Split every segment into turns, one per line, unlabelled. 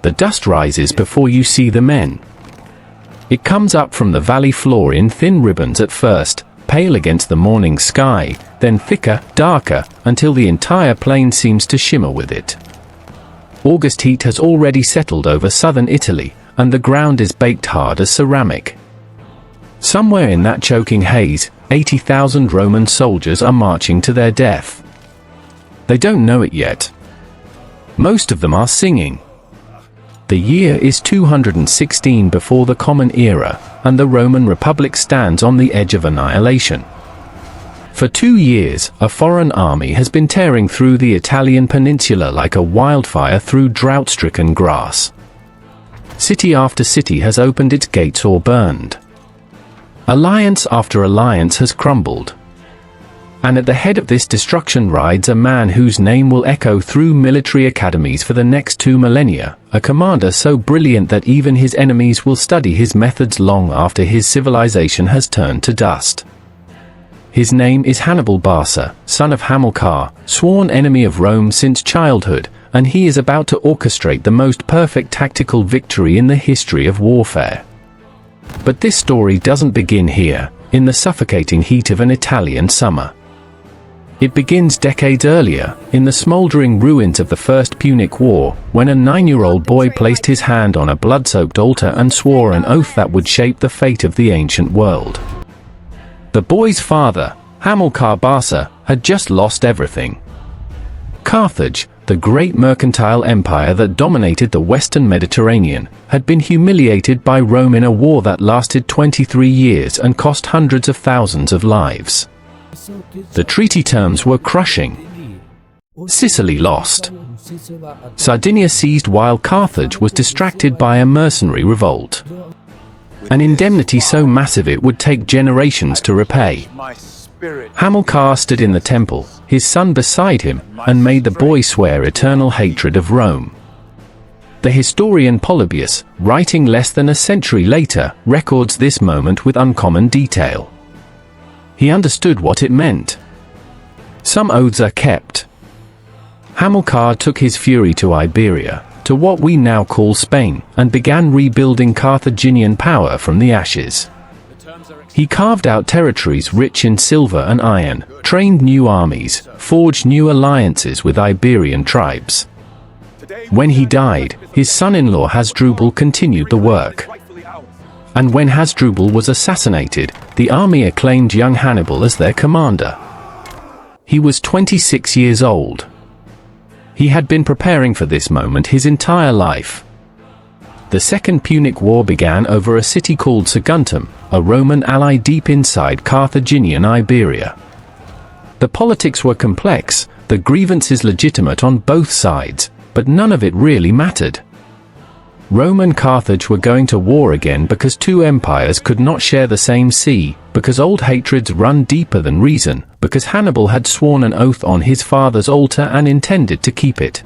The dust rises before you see the men. It comes up from the valley floor in thin ribbons at first, pale against the morning sky, then thicker, darker, until the entire plain seems to shimmer with it. August heat has already settled over southern Italy, and the ground is baked hard as ceramic. Somewhere in that choking haze, 80,000 Roman soldiers are marching to their death. They don't know it yet. Most of them are singing. The year is 216 before the Common Era, and the Roman Republic stands on the edge of annihilation. For 2 years, a foreign army has been tearing through the Italian peninsula like a wildfire through drought-stricken grass. City after city has opened its gates or burned. Alliance after alliance has crumbled. And at the head of this destruction rides a man whose name will echo through military academies for the next 2 millennia, a commander so brilliant that even his enemies will study his methods long after his civilization has turned to dust. His name is Hannibal Barca, son of Hamilcar, sworn enemy of Rome since childhood, and he is about to orchestrate the most perfect tactical victory in the history of warfare. But this story doesn't begin here, in the suffocating heat of an Italian summer. It begins decades earlier, in the smoldering ruins of the First Punic War, when a 9-year-old boy placed his hand on a blood-soaked altar and swore an oath that would shape the fate of the ancient world. The boy's father, Hamilcar Barca, had just lost everything. Carthage, the great mercantile empire that dominated the western Mediterranean, had been humiliated by Rome in a war that lasted 23 years and cost hundreds of thousands of lives. The treaty terms were crushing. Sicily lost. Sardinia seized while Carthage was distracted by a mercenary revolt. An indemnity so massive it would take generations to repay. Hamilcar stood in the temple, his son beside him, and made the boy swear eternal hatred of Rome. The historian Polybius, writing less than a century later, records this moment with uncommon detail. He understood what it meant. Some oaths are kept. Hamilcar took his fury to Iberia, to what we now call Spain, and began rebuilding Carthaginian power from the ashes. He carved out territories rich in silver and iron, trained new armies, forged new alliances with Iberian tribes. When he died, his son-in-law Hasdrubal continued the work. And when Hasdrubal was assassinated, the army acclaimed young Hannibal as their commander. He was 26 years old. He had been preparing for this moment his entire life. The Second Punic War began over a city called Saguntum, a Roman ally deep inside Carthaginian Iberia. The politics were complex, the grievances legitimate on both sides, but none of it really mattered. Rome and Carthage were going to war again because two empires could not share the same sea, because old hatreds run deeper than reason, because Hannibal had sworn an oath on his father's altar and intended to keep it.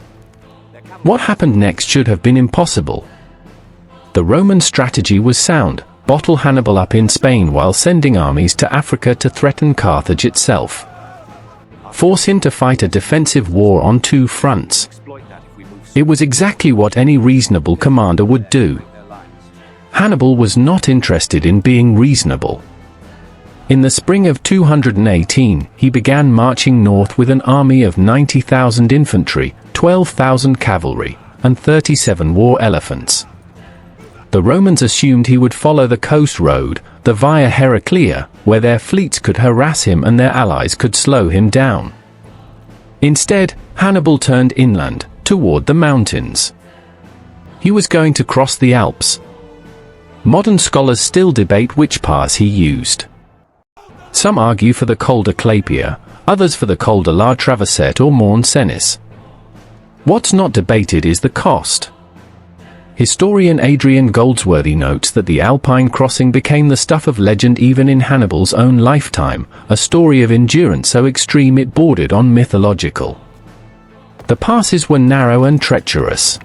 What happened next should have been impossible. The Roman strategy was sound: bottle Hannibal up in Spain while sending armies to Africa to threaten Carthage itself. Force him to fight a defensive war on two fronts. It was exactly what any reasonable commander would do. Hannibal was not interested in being reasonable. In the spring of 218, he began marching north with an army of 90,000 infantry, 12,000 cavalry, and 37 war elephants. The Romans assumed he would follow the coast road, the Via Heraclea, where their fleets could harass him and their allies could slow him down. Instead, Hannibal turned inland, toward the mountains. He was going to cross the Alps. Modern scholars still debate which pass he used. Some argue for the Col de Clapia, others for the Col de la Traversette or Mont Cenis. What's not debated is the cost. Historian Adrian Goldsworthy notes that the Alpine crossing became the stuff of legend even in Hannibal's own lifetime, a story of endurance so extreme it bordered on mythological. The passes were narrow and treacherous.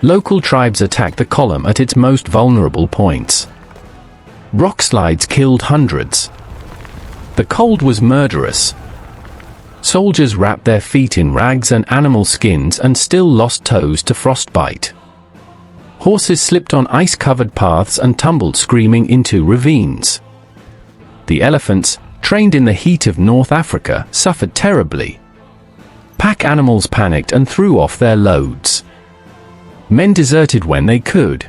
Local tribes attacked the column at its most vulnerable points. Rock slides killed hundreds. The cold was murderous. Soldiers wrapped their feet in rags and animal skins and still lost toes to frostbite. Horses slipped on ice-covered paths and tumbled screaming into ravines. The elephants, trained in the heat of North Africa, suffered terribly. Pack animals panicked and threw off their loads. Men deserted when they could.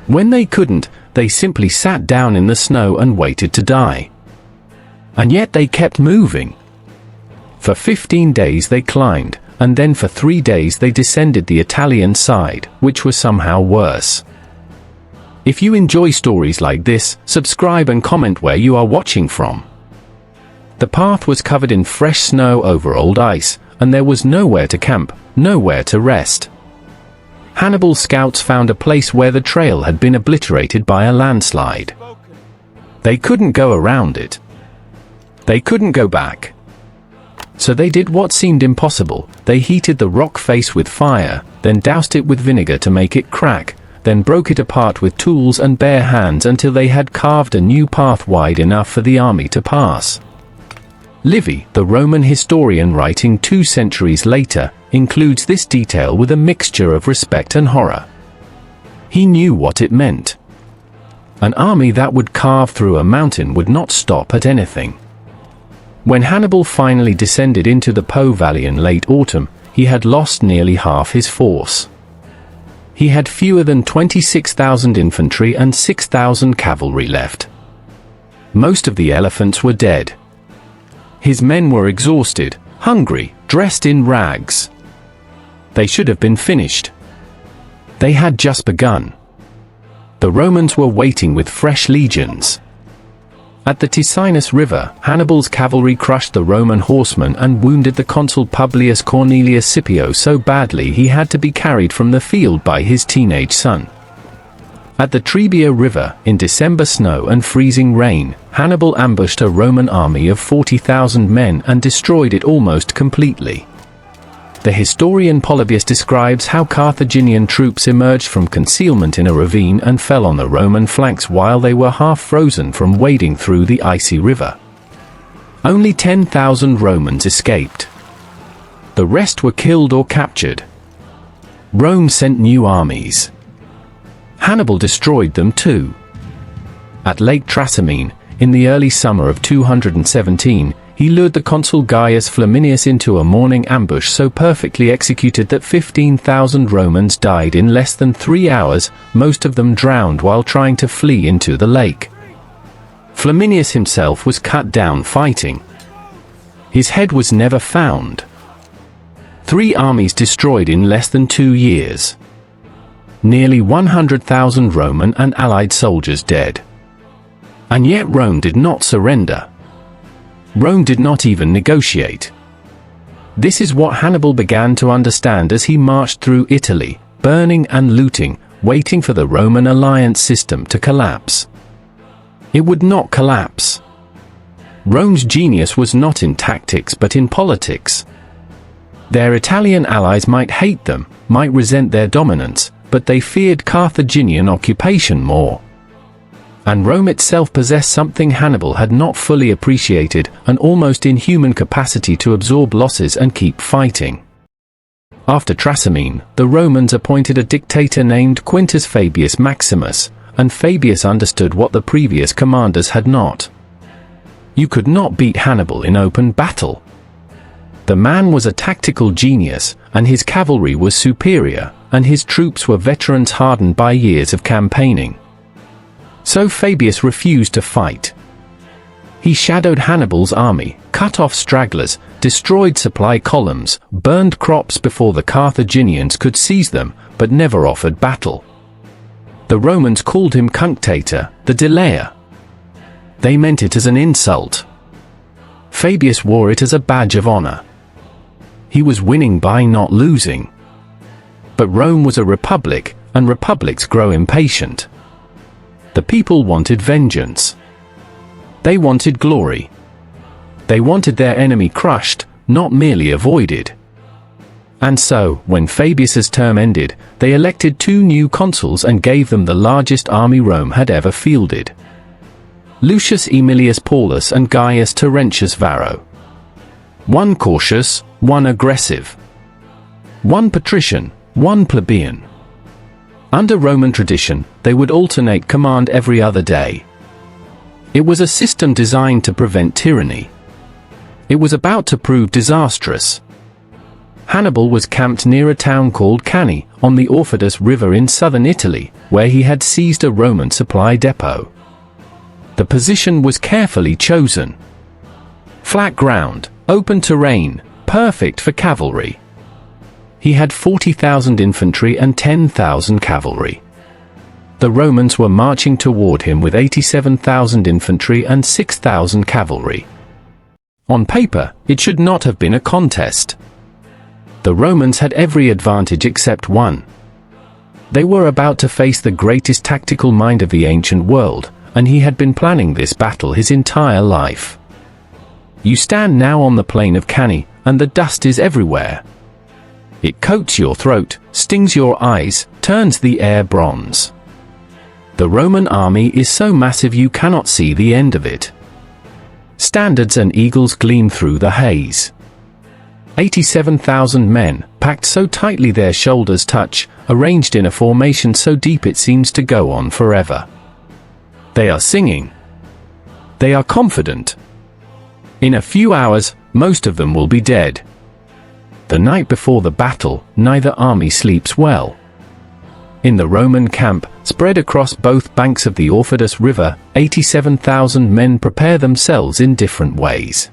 When they couldn't, they simply sat down in the snow and waited to die. And yet they kept moving. For 15 days they climbed, and then for 3 days they descended the Italian side, which was somehow worse. If you enjoy stories like this, subscribe and comment where you are watching from. The path was covered in fresh snow over old ice, and there was nowhere to camp, nowhere to rest. Hannibal's scouts found a place where the trail had been obliterated by a landslide. They couldn't go around it. They couldn't go back. So they did what seemed impossible. They heated the rock face with fire, then doused it with vinegar to make it crack, then broke it apart with tools and bare hands until they had carved a new path wide enough for the army to pass. Livy, the Roman historian writing 2 centuries later, includes this detail with a mixture of respect and horror. He knew what it meant. An army that would carve through a mountain would not stop at anything. When Hannibal finally descended into the Po Valley in late autumn, he had lost nearly half his force. He had fewer than 26,000 infantry and 6,000 cavalry left. Most of the elephants were dead. His men were exhausted, hungry, dressed in rags. They should have been finished. They had just begun. The Romans were waiting with fresh legions. At the Ticinus River, Hannibal's cavalry crushed the Roman horsemen and wounded the consul Publius Cornelius Scipio so badly he had to be carried from the field by his teenage son. At the Trebia River, in December snow and freezing rain, Hannibal ambushed a Roman army of 40,000 men and destroyed it almost completely. The historian Polybius describes how Carthaginian troops emerged from concealment in a ravine and fell on the Roman flanks while they were half frozen from wading through the icy river. Only 10,000 Romans escaped. The rest were killed or captured. Rome sent new armies. Hannibal destroyed them too. At Lake Trasimene, in the early summer of 217, he lured the consul Gaius Flaminius into a morning ambush so perfectly executed that 15,000 Romans died in less than 3 hours, most of them drowned while trying to flee into the lake. Flaminius himself was cut down fighting. His head was never found. 3 armies destroyed in less than 2 years. Nearly 100,000 Roman and allied soldiers dead. And yet Rome did not surrender. Rome did not even negotiate. This is what Hannibal began to understand as he marched through Italy, burning and looting, waiting for the Roman alliance system to collapse. It would not collapse. Rome's genius was not in tactics but in politics. Their Italian allies might hate them, might resent their dominance, but they feared Carthaginian occupation more. And Rome itself possessed something Hannibal had not fully appreciated, an almost inhuman capacity to absorb losses and keep fighting. After Trasimene, the Romans appointed a dictator named Quintus Fabius Maximus, and Fabius understood what the previous commanders had not. You could not beat Hannibal in open battle. The man was a tactical genius, and his cavalry was superior, and his troops were veterans hardened by years of campaigning. So Fabius refused to fight. He shadowed Hannibal's army, cut off stragglers, destroyed supply columns, burned crops before the Carthaginians could seize them, but never offered battle. The Romans called him cunctator, the delayer. They meant it as an insult. Fabius wore it as a badge of honor. He was winning by not losing. But Rome was a republic, and republics grow impatient. The people wanted vengeance. They wanted glory. They wanted their enemy crushed, not merely avoided. And so, when Fabius's term ended, they elected 2 new consuls and gave them the largest army Rome had ever fielded. Lucius Aemilius Paulus and Gaius Terentius Varro. One cautious, one aggressive. One patrician, one plebeian. Under Roman tradition, they would alternate command every other day. It was a system designed to prevent tyranny. It was about to prove disastrous. Hannibal was camped near a town called Cannae, on the Orchestrated River in southern Italy, where he had seized a Roman supply depot. The position was carefully chosen. Flat ground, open terrain, perfect for cavalry. He had 40,000 infantry and 10,000 cavalry. The Romans were marching toward him with 87,000 infantry and 6,000 cavalry. On paper, it should not have been a contest. The Romans had every advantage except one. They were about to face the greatest tactical mind of the ancient world, and he had been planning this battle his entire life. You stand now on the plain of Cannae, and the dust is everywhere. It coats your throat, stings your eyes, turns the air bronze. The Roman army is so massive you cannot see the end of it. Standards and eagles gleam through the haze. 87,000 men, packed so tightly their shoulders touch, arranged in a formation so deep it seems to go on forever. They are singing. They are confident. In a few hours, most of them will be dead. The night before the battle, neither army sleeps well. In the Roman camp, spread across both banks of the Orchestrated River, 87,000 men prepare themselves in different ways.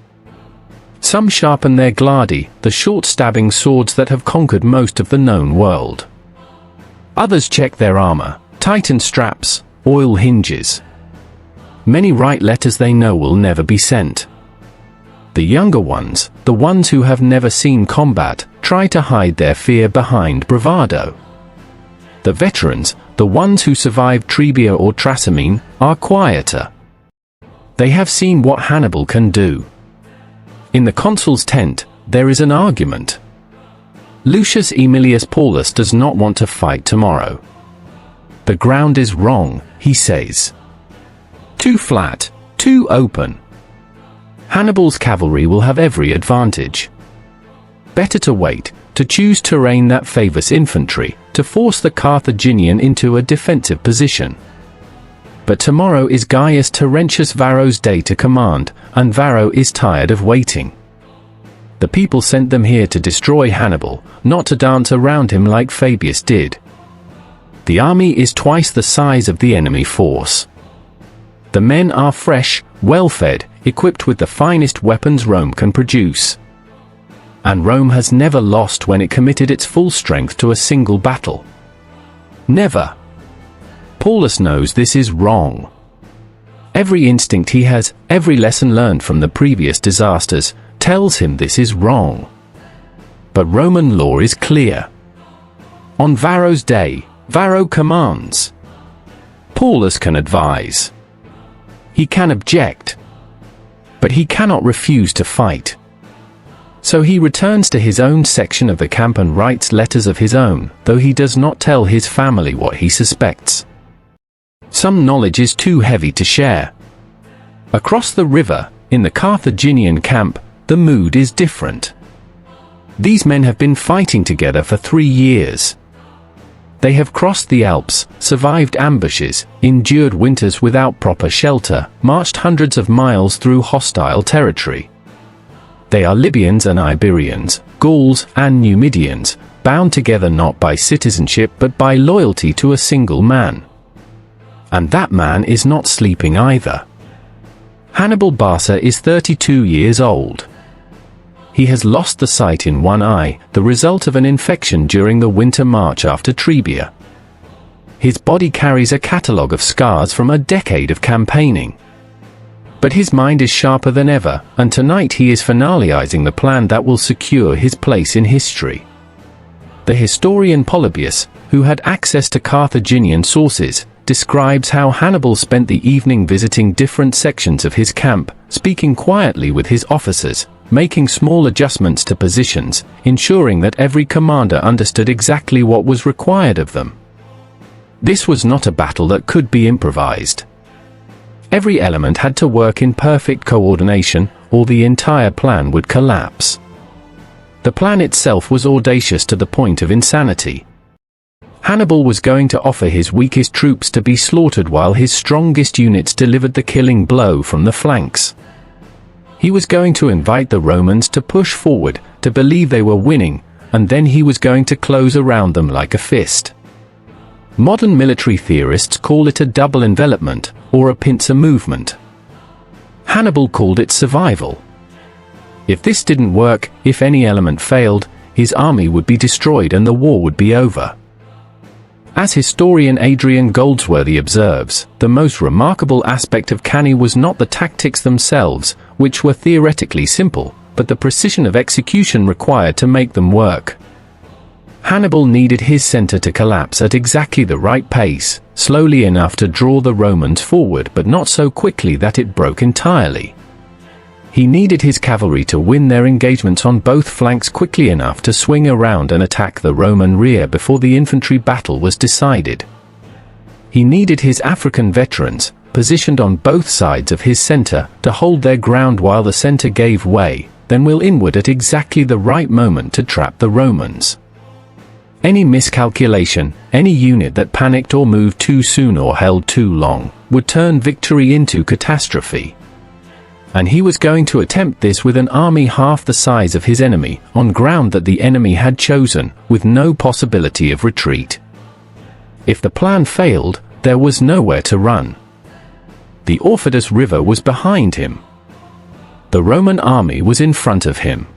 Some sharpen their gladi, the short stabbing swords that have conquered most of the known world. Others check their armor, tighten straps, oil hinges. Many write letters they know will never be sent. The younger ones, the ones who have never seen combat, try to hide their fear behind bravado. The veterans, the ones who survived Trebia or Trasimene, are quieter. They have seen what Hannibal can do. In the consul's tent, there is an argument. Lucius Aemilius Paulus does not want to fight tomorrow. The ground is wrong, he says. Too flat, too open. Hannibal's cavalry will have every advantage. Better to wait, to choose terrain that favors infantry, to force the Carthaginian into a defensive position. But tomorrow is Gaius Terentius Varro's day to command, and Varro is tired of waiting. The people sent them here to destroy Hannibal, not to dance around him like Fabius did. The army is twice the size of the enemy force. The men are fresh, well-fed, equipped with the finest weapons Rome can produce. And Rome has never lost when it committed its full strength to a single battle. Never. Paulus knows this is wrong. Every instinct he has, every lesson learned from the previous disasters, tells him this is wrong. But Roman law is clear. On Varro's day, Varro commands. Paulus can advise. He can object. But he cannot refuse to fight. So he returns to his own section of the camp and writes letters of his own, though he does not tell his family what he suspects. Some knowledge is too heavy to share. Across the river, in the Carthaginian camp, the mood is different. These men have been fighting together for 3 years. They have crossed the Alps, survived ambushes, endured winters without proper shelter, marched hundreds of miles through hostile territory. They are Libyans and Iberians, Gauls and Numidians, bound together not by citizenship but by loyalty to a single man. And that man is not sleeping either. Hannibal Barca is 32 years old. He has lost the sight in one eye, the result of an infection during the winter march after Trebia. His body carries a catalogue of scars from a decade of campaigning. But his mind is sharper than ever, and tonight he is finalizing the plan that will secure his place in history. The historian Polybius, who had access to Carthaginian sources, describes how Hannibal spent the evening visiting different sections of his camp, speaking quietly with his officers, making small adjustments to positions, ensuring that every commander understood exactly what was required of them. This was not a battle that could be improvised. Every element had to work in perfect coordination, or the entire plan would collapse. The plan itself was audacious to the point of insanity. Hannibal was going to offer his weakest troops to be slaughtered while his strongest units delivered the killing blow from the flanks. He was going to invite the Romans to push forward, to believe they were winning, and then he was going to close around them like a fist. Modern military theorists call it a double envelopment, or a pincer movement. Hannibal called it survival. If this didn't work, if any element failed, his army would be destroyed and the war would be over. As historian Adrian Goldsworthy observes, the most remarkable aspect of Cannae was not the tactics themselves, which were theoretically simple, but the precision of execution required to make them work. Hannibal needed his center to collapse at exactly the right pace, slowly enough to draw the Romans forward but not so quickly that it broke entirely. He needed his cavalry to win their engagements on both flanks quickly enough to swing around and attack the Roman rear before the infantry battle was decided. He needed his African veterans, positioned on both sides of his center, to hold their ground while the center gave way, then wheel inward at exactly the right moment to trap the Romans. Any miscalculation, any unit that panicked or moved too soon or held too long, would turn victory into catastrophe. And he was going to attempt this with an army half the size of his enemy, on ground that the enemy had chosen, with no possibility of retreat. If the plan failed, there was nowhere to run. The Aufidus River was behind him. The Roman army was in front of him.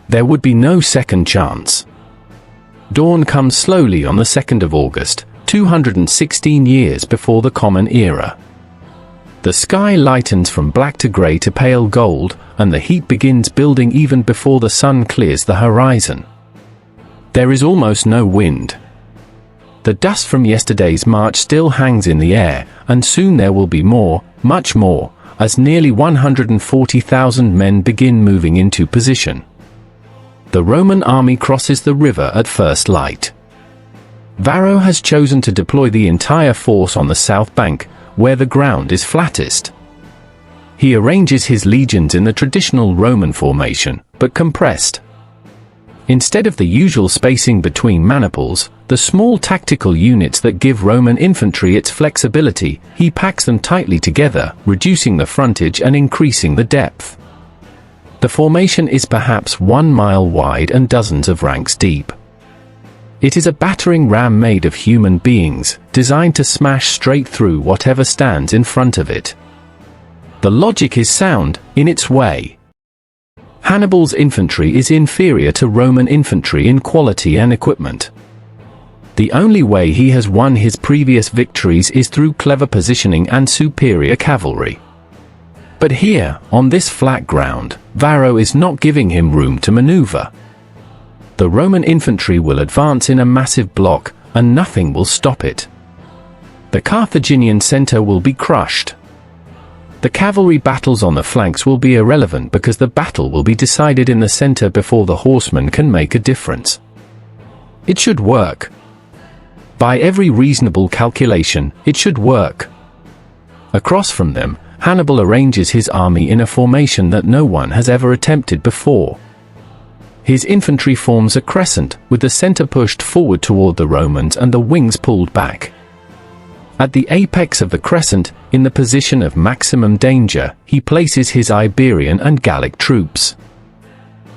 There would be no second chance. Dawn comes slowly on the 2nd of August, 216 years before the Common Era. The sky lightens from black to grey to pale gold, and the heat begins building even before the sun clears the horizon. There is almost no wind. The dust from yesterday's march still hangs in the air, and soon there will be more, much more, as nearly 140,000 men begin moving into position. The Roman army crosses the river at first light. Varro has chosen to deploy the entire force on the south bank, where the ground is flattest. He arranges his legions in the traditional Roman formation, but compressed. Instead of the usual spacing between maniples, the small tactical units that give Roman infantry its flexibility, he packs them tightly together, reducing the frontage and increasing the depth. The formation is perhaps 1 mile wide and dozens of ranks deep. It is a battering ram made of human beings, designed to smash straight through whatever stands in front of it. The logic is sound, in its way. Hannibal's infantry is inferior to Roman infantry in quality and equipment. The only way he has won his previous victories is through clever positioning and superior cavalry. But here, on this flat ground, Varro is not giving him room to maneuver. The Roman infantry will advance in a massive block, and nothing will stop it. The Carthaginian center will be crushed. The cavalry battles on the flanks will be irrelevant because the battle will be decided in the center before the horsemen can make a difference. It should work. By every reasonable calculation, it should work. Across from them, Hannibal arranges his army in a formation that no one has ever attempted before. His infantry forms a crescent, with the center pushed forward toward the Romans and the wings pulled back. At the apex of the crescent, in the position of maximum danger, he places his Iberian and Gallic troops.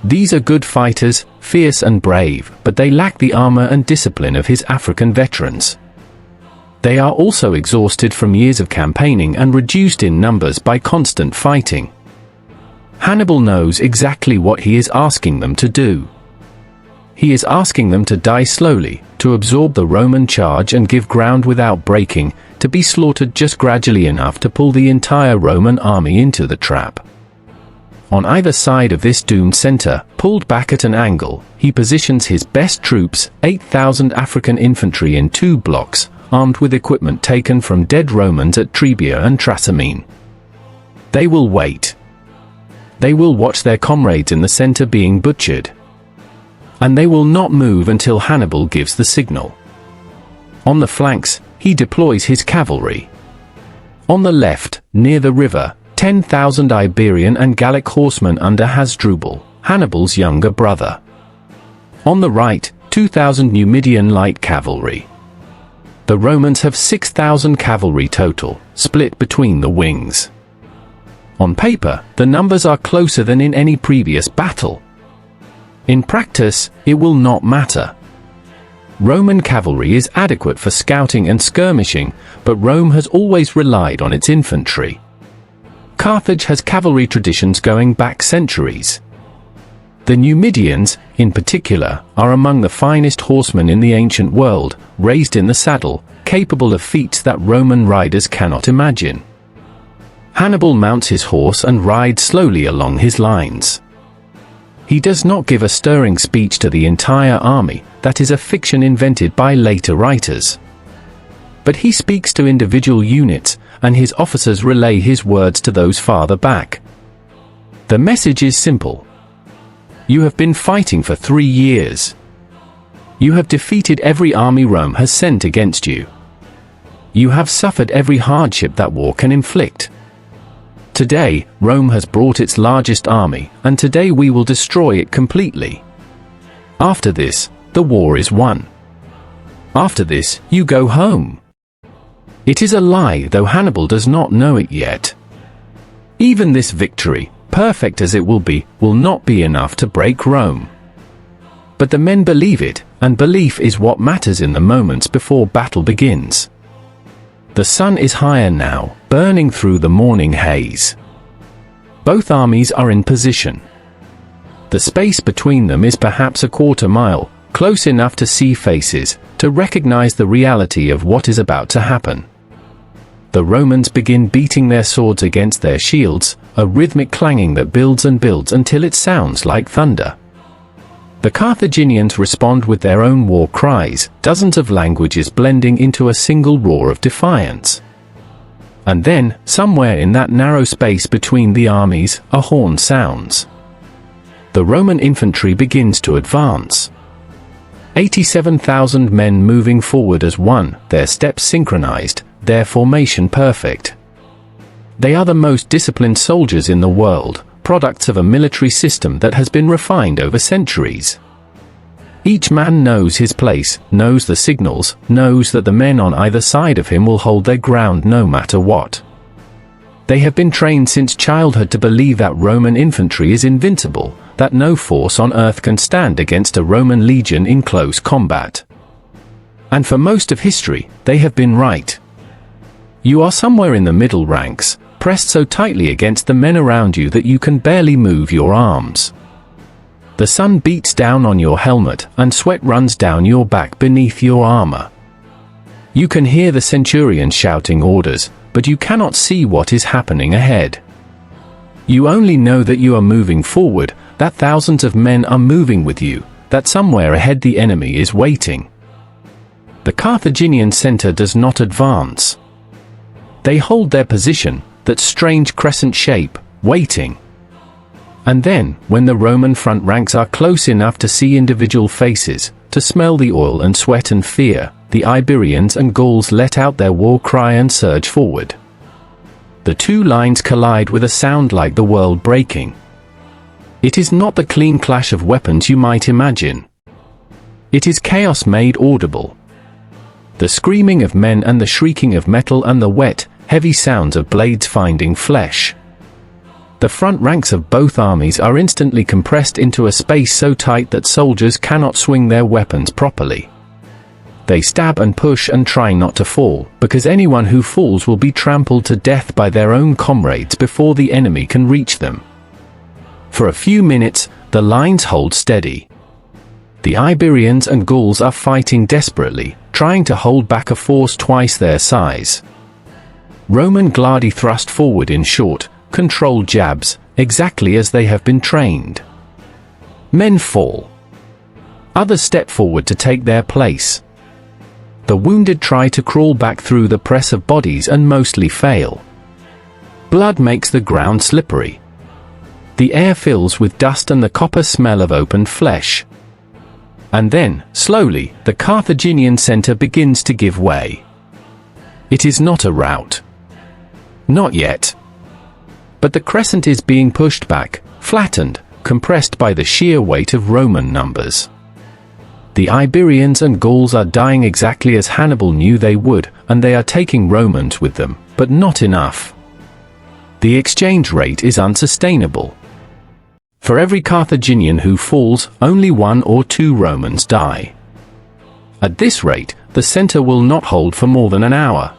These are good fighters, fierce and brave, but they lack the armor and discipline of his African veterans. They are also exhausted from years of campaigning and reduced in numbers by constant fighting. Hannibal knows exactly what he is asking them to do. He is asking them to die slowly, to absorb the Roman charge and give ground without breaking, to be slaughtered just gradually enough to pull the entire Roman army into the trap. On either side of this doomed center, pulled back at an angle, he positions his best troops, 8,000 African infantry in 2 blocks, armed with equipment taken from dead Romans at Trebia and Trasimene. They will wait. They will watch their comrades in the center being butchered. And they will not move until Hannibal gives the signal. On the flanks, he deploys his cavalry. On the left, near the river, 10,000 Iberian and Gallic horsemen under Hasdrubal, Hannibal's younger brother. On the right, 2,000 Numidian light cavalry. The Romans have 6,000 cavalry total, split between the wings. On paper, the numbers are closer than in any previous battle. In practice, it will not matter. Roman cavalry is adequate for scouting and skirmishing, but Rome has always relied on its infantry. Carthage has cavalry traditions going back centuries. The Numidians, in particular, are among the finest horsemen in the ancient world, raised in the saddle, capable of feats that Roman riders cannot imagine. Hannibal mounts his horse and rides slowly along his lines. He does not give a stirring speech to the entire army, that is a fiction invented by later writers. But he speaks to individual units, and his officers relay his words to those farther back. The message is simple. You have been fighting for 3 years. You have defeated every army Rome has sent against you. You have suffered every hardship that war can inflict. Today, Rome has brought its largest army, and today we will destroy it completely. After this, the war is won. After this, you go home. It is a lie, though Hannibal does not know it yet. Even this victory, perfect as it will not be enough to break Rome. But the men believe it, and belief is what matters in the moments before battle begins. The sun is higher now, burning through the morning haze. Both armies are in position. The space between them is perhaps a quarter mile, close enough to see faces, to recognize the reality of what is about to happen. The Romans begin beating their swords against their shields, a rhythmic clanging that builds and builds until it sounds like thunder. The Carthaginians respond with their own war cries, dozens of languages blending into a single roar of defiance. And then, somewhere in that narrow space between the armies, a horn sounds. The Roman infantry begins to advance. 87,000 men moving forward as one, their steps synchronized, their formation perfect. They are the most disciplined soldiers in the world, products of a military system that has been refined over centuries. Each man knows his place, knows the signals, knows that the men on either side of him will hold their ground no matter what. They have been trained since childhood to believe that Roman infantry is invincible, that no force on earth can stand against a Roman legion in close combat. And for most of history, they have been right. You are somewhere in the middle ranks, pressed so tightly against the men around you that you can barely move your arms. The sun beats down on your helmet, and sweat runs down your back beneath your armor. You can hear the centurion shouting orders, but you cannot see what is happening ahead. You only know that you are moving forward, that thousands of men are moving with you, that somewhere ahead the enemy is waiting. The Carthaginian center does not advance. They hold their position, that strange crescent shape, waiting. And then, when the Roman front ranks are close enough to see individual faces, to smell the oil and sweat and fear, the Iberians and Gauls let out their war cry and surge forward. The two lines collide with a sound like the world breaking. It is not the clean clash of weapons you might imagine. It is chaos made audible. The screaming of men and the shrieking of metal and the wet, heavy sounds of blades finding flesh. The front ranks of both armies are instantly compressed into a space so tight that soldiers cannot swing their weapons properly. They stab and push and try not to fall, because anyone who falls will be trampled to death by their own comrades before the enemy can reach them. For a few minutes, the lines hold steady. The Iberians and Gauls are fighting desperately, trying to hold back a force twice their size. Roman gladi thrust forward in short, controlled jabs, exactly as they have been trained. Men fall. Others step forward to take their place. The wounded try to crawl back through the press of bodies and mostly fail. Blood makes the ground slippery. The air fills with dust and the copper smell of opened flesh. And then, slowly, the Carthaginian center begins to give way. It is not a rout. Not yet. But the crescent is being pushed back, flattened, compressed by the sheer weight of Roman numbers. The Iberians and Gauls are dying exactly as Hannibal knew they would, and they are taking Romans with them, but not enough. The exchange rate is unsustainable. For every Carthaginian who falls, only 1 or 2 Romans die. At this rate, the center will not hold for more than an hour.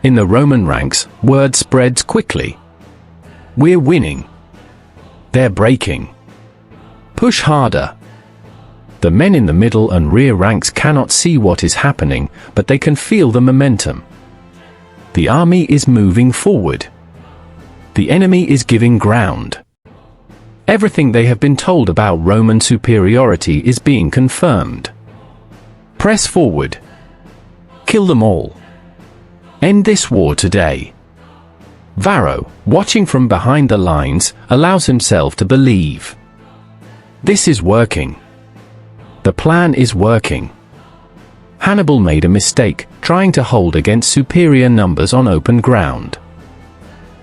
In the Roman ranks, word spreads quickly. We're winning. They're breaking. Push harder. The men in the middle and rear ranks cannot see what is happening, but they can feel the momentum. The army is moving forward. The enemy is giving ground. Everything they have been told about Roman superiority is being confirmed. Press forward. Kill them all. End this war today. Varro, watching from behind the lines, allows himself to believe. This is working. The plan is working. Hannibal made a mistake, trying to hold against superior numbers on open ground.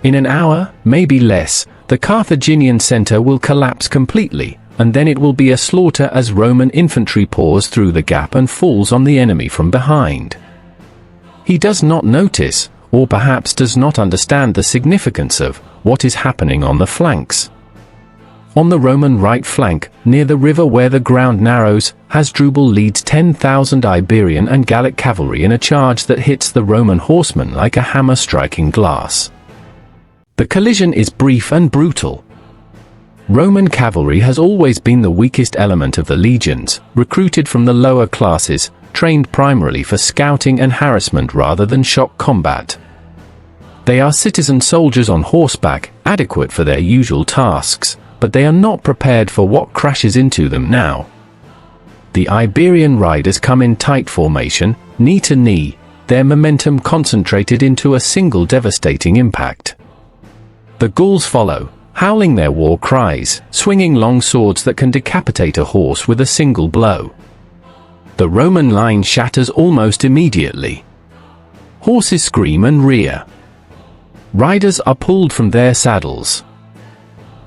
In an hour, maybe less, the Carthaginian center will collapse completely, and then it will be a slaughter as Roman infantry pours through the gap and falls on the enemy from behind. He does not notice, or perhaps does not understand the significance of what is happening on the flanks. On the Roman right flank, near the river where the ground narrows, Hasdrubal leads 10,000 Iberian and Gallic cavalry in a charge that hits the Roman horsemen like a hammer striking glass. The collision is brief and brutal. Roman cavalry has always been the weakest element of the legions, recruited from the lower classes, trained primarily for scouting and harassment rather than shock combat. They are citizen soldiers on horseback, adequate for their usual tasks, but they are not prepared for what crashes into them now. The Iberian riders come in tight formation, knee to knee, their momentum concentrated into a single devastating impact. The Gauls follow, howling their war cries, swinging long swords that can decapitate a horse with a single blow. The Roman line shatters almost immediately. Horses scream and rear. Riders are pulled from their saddles.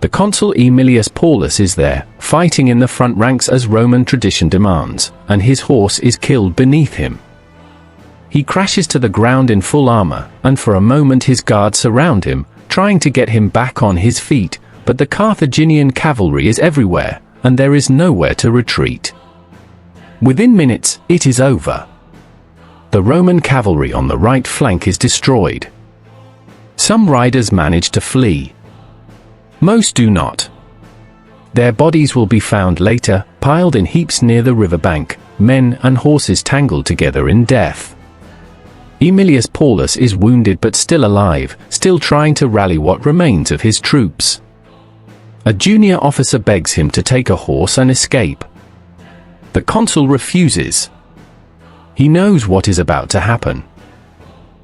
The consul Aemilius Paulus is there, fighting in the front ranks as Roman tradition demands, and his horse is killed beneath him. He crashes to the ground in full armor, and for a moment his guards surround him, trying to get him back on his feet, but the Carthaginian cavalry is everywhere, and there is nowhere to retreat. Within minutes, it is over. The Roman cavalry on the right flank is destroyed. Some riders manage to flee. Most do not. Their bodies will be found later, piled in heaps near the riverbank, men and horses tangled together in death. Aemilius Paulus is wounded but still alive, still trying to rally what remains of his troops. A junior officer begs him to take a horse and escape. The consul refuses. He knows what is about to happen.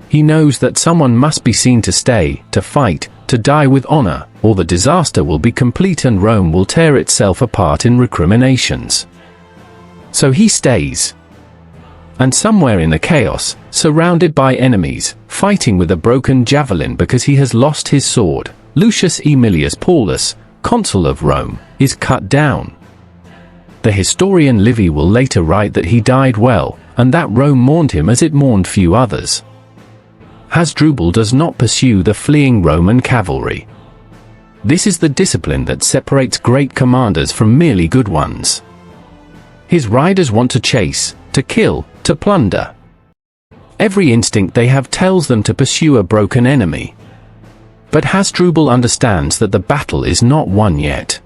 He knows that someone must be seen to stay, to fight, to die with honor, or the disaster will be complete and Rome will tear itself apart in recriminations. So he stays. And somewhere in the chaos, surrounded by enemies, fighting with a broken javelin because he has lost his sword, Lucius Aemilius Paulus, consul of Rome, is cut down. The historian Livy will later write that he died well, and that Rome mourned him as it mourned few others. Hasdrubal does not pursue the fleeing Roman cavalry. This is the discipline that separates great commanders from merely good ones. His riders want to chase, to kill, to plunder. Every instinct they have tells them to pursue a broken enemy. But Hasdrubal understands that the battle is not won yet.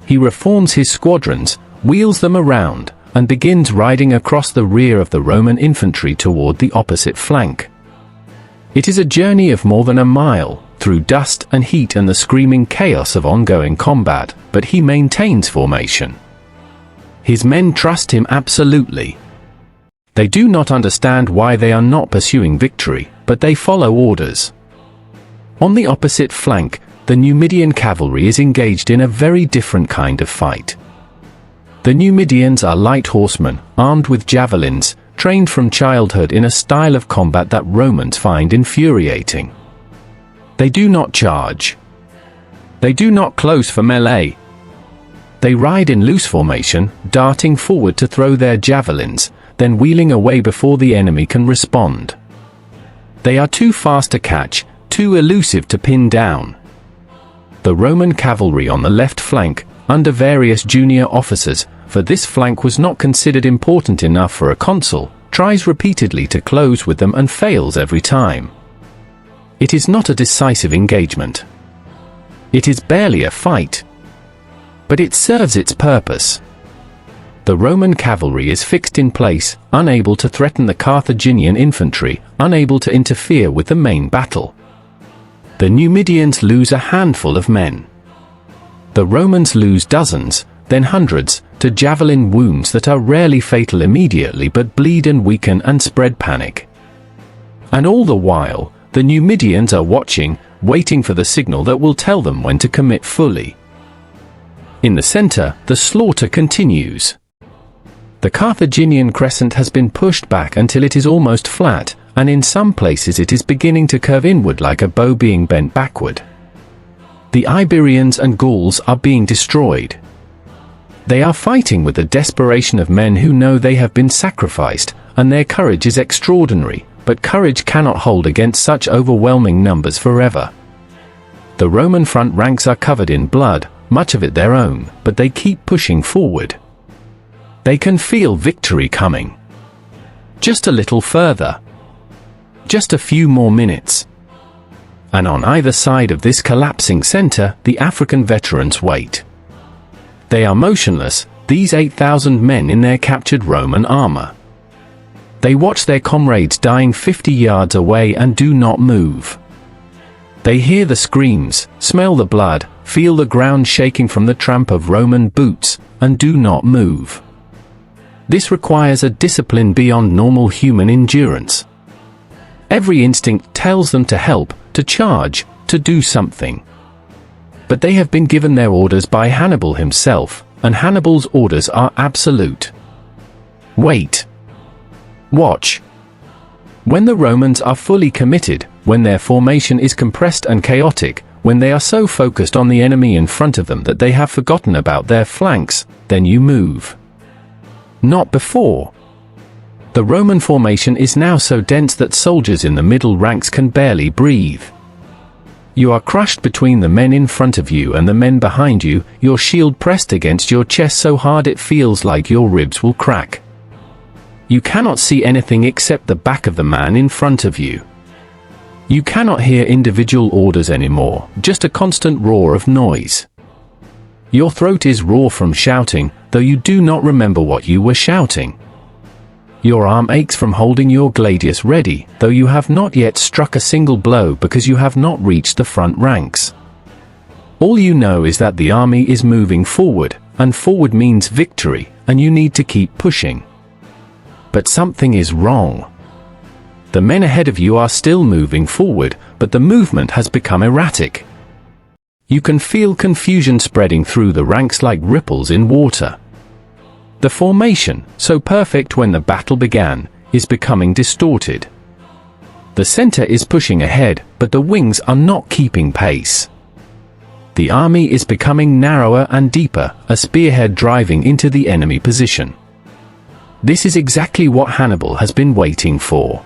He reforms his squadrons, wheels them around, and begins riding across the rear of the Roman infantry toward the opposite flank. It is a journey of more than a mile, through dust and heat and the screaming chaos of ongoing combat, but he maintains formation. His men trust him absolutely. They do not understand why they are not pursuing victory, but they follow orders. On the opposite flank, the Numidian cavalry is engaged in a very different kind of fight. The Numidians are light horsemen, armed with javelins, trained from childhood in a style of combat that Romans find infuriating. They do not charge. They do not close for melee. They ride in loose formation, darting forward to throw their javelins, then wheeling away before the enemy can respond. They are too fast to catch, too elusive to pin down. The Roman cavalry on the left flank, under various junior officers, for this flank was not considered important enough for a consul, tries repeatedly to close with them and fails every time. It is not a decisive engagement. It is barely a fight. But it serves its purpose. The Roman cavalry is fixed in place, unable to threaten the Carthaginian infantry, unable to interfere with the main battle. The Numidians lose a handful of men. The Romans lose dozens, then hundreds, to javelin wounds that are rarely fatal immediately but bleed and weaken and spread panic. And all the while, the Numidians are watching, waiting for the signal that will tell them when to commit fully. In the center, the slaughter continues. The Carthaginian crescent has been pushed back until it is almost flat, and in some places it is beginning to curve inward like a bow being bent backward. The Iberians and Gauls are being destroyed. They are fighting with the desperation of men who know they have been sacrificed, and their courage is extraordinary, but courage cannot hold against such overwhelming numbers forever. The Roman front ranks are covered in blood, much of it their own, but they keep pushing forward. They can feel victory coming. Just a little further. Just a few more minutes. And on either side of this collapsing center, the African veterans wait. They are motionless, these 8,000 men in their captured Roman armor. They watch their comrades dying 50 yards away and do not move. They hear the screams, smell the blood, feel the ground shaking from the tramp of Roman boots, and do not move. This requires a discipline beyond normal human endurance. Every instinct tells them to help, to charge, to do something. But they have been given their orders by Hannibal himself, and Hannibal's orders are absolute. Wait. Watch. When the Romans are fully committed, when their formation is compressed and chaotic, when they are so focused on the enemy in front of them that they have forgotten about their flanks, then you move. Not before. The Roman formation is now so dense that soldiers in the middle ranks can barely breathe. You are crushed between the men in front of you and the men behind you, your shield pressed against your chest so hard it feels like your ribs will crack. You cannot see anything except the back of the man in front of you. You cannot hear individual orders anymore, just a constant roar of noise. Your throat is raw from shouting, though you do not remember what you were shouting. Your arm aches from holding your gladius ready, though you have not yet struck a single blow because you have not reached the front ranks. All you know is that the army is moving forward, and forward means victory, and you need to keep pushing. But something is wrong. The men ahead of you are still moving forward, but the movement has become erratic. You can feel confusion spreading through the ranks like ripples in water. The formation, so perfect when the battle began, is becoming distorted. The center is pushing ahead, but the wings are not keeping pace. The army is becoming narrower and deeper, a spearhead driving into the enemy position. This is exactly what Hannibal has been waiting for.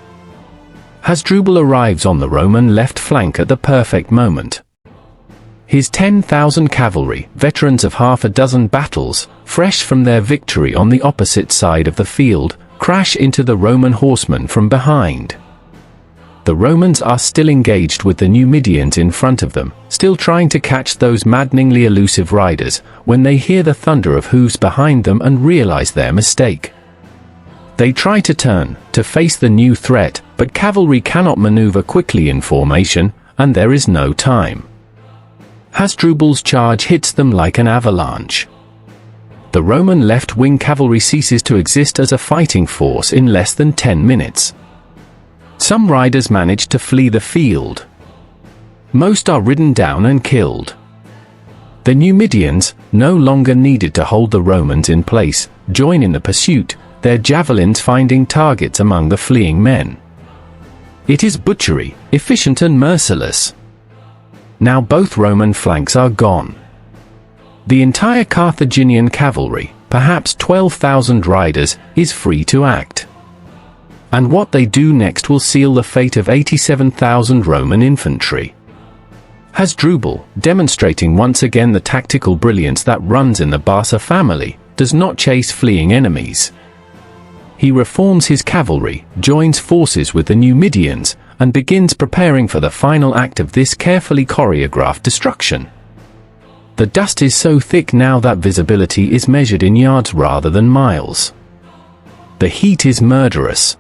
Hasdrubal arrives on the Roman left flank at the perfect moment. His 10,000 cavalry, veterans of half a dozen battles, fresh from their victory on the opposite side of the field, crash into the Roman horsemen from behind. The Romans are still engaged with the Numidians in front of them, still trying to catch those maddeningly elusive riders, when they hear the thunder of hooves behind them and realize their mistake. They try to turn, to face the new threat, but cavalry cannot maneuver quickly in formation, and there is no time. Hasdrubal's charge hits them like an avalanche. The Roman left-wing cavalry ceases to exist as a fighting force in less than 10 minutes. Some riders manage to flee the field. Most are ridden down and killed. The Numidians, no longer needed to hold the Romans in place, join in the pursuit, their javelins finding targets among the fleeing men. It is butchery, efficient and merciless. Now both Roman flanks are gone. The entire Carthaginian cavalry, perhaps 12,000 riders, is free to act. And what they do next will seal the fate of 87,000 Roman infantry. Hasdrubal, demonstrating once again the tactical brilliance that runs in the Barca family, does not chase fleeing enemies. He reforms his cavalry, joins forces with the Numidians, and begins preparing for the final act of this carefully choreographed destruction. The dust is so thick now that visibility is measured in yards rather than miles. The heat is murderous.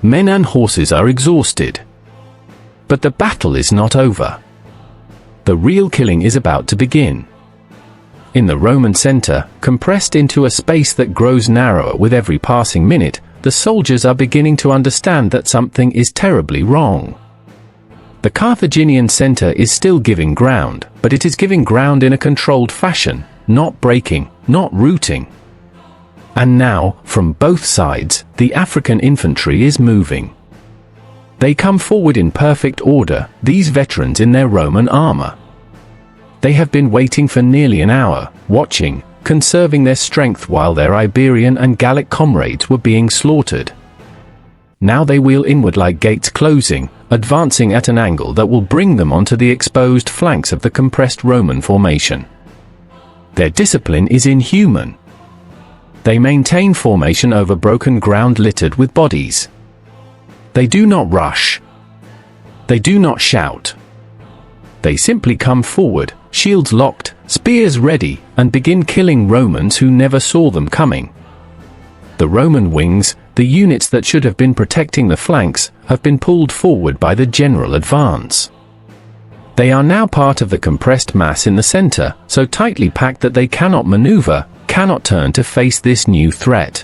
Men and horses are exhausted. But the battle is not over. The real killing is about to begin. In the Roman center, compressed into a space that grows narrower with every passing minute, the soldiers are beginning to understand that something is terribly wrong. The Carthaginian center is still giving ground, but it is giving ground in a controlled fashion, not breaking, not rooting. And now, from both sides, the African infantry is moving. They come forward in perfect order, these veterans in their Roman armor. They have been waiting for nearly an hour, watching, conserving their strength while their Iberian and Gallic comrades were being slaughtered. Now they wheel inward like gates closing, advancing at an angle that will bring them onto the exposed flanks of the compressed Roman formation. Their discipline is inhuman. They maintain formation over broken ground littered with bodies. They do not rush. They do not shout. They simply come forward, shields locked, spears ready, and begin killing Romans who never saw them coming. The Roman wings, the units that should have been protecting the flanks, have been pulled forward by the general advance. They are now part of the compressed mass in the center, so tightly packed that they cannot maneuver, cannot turn to face this new threat.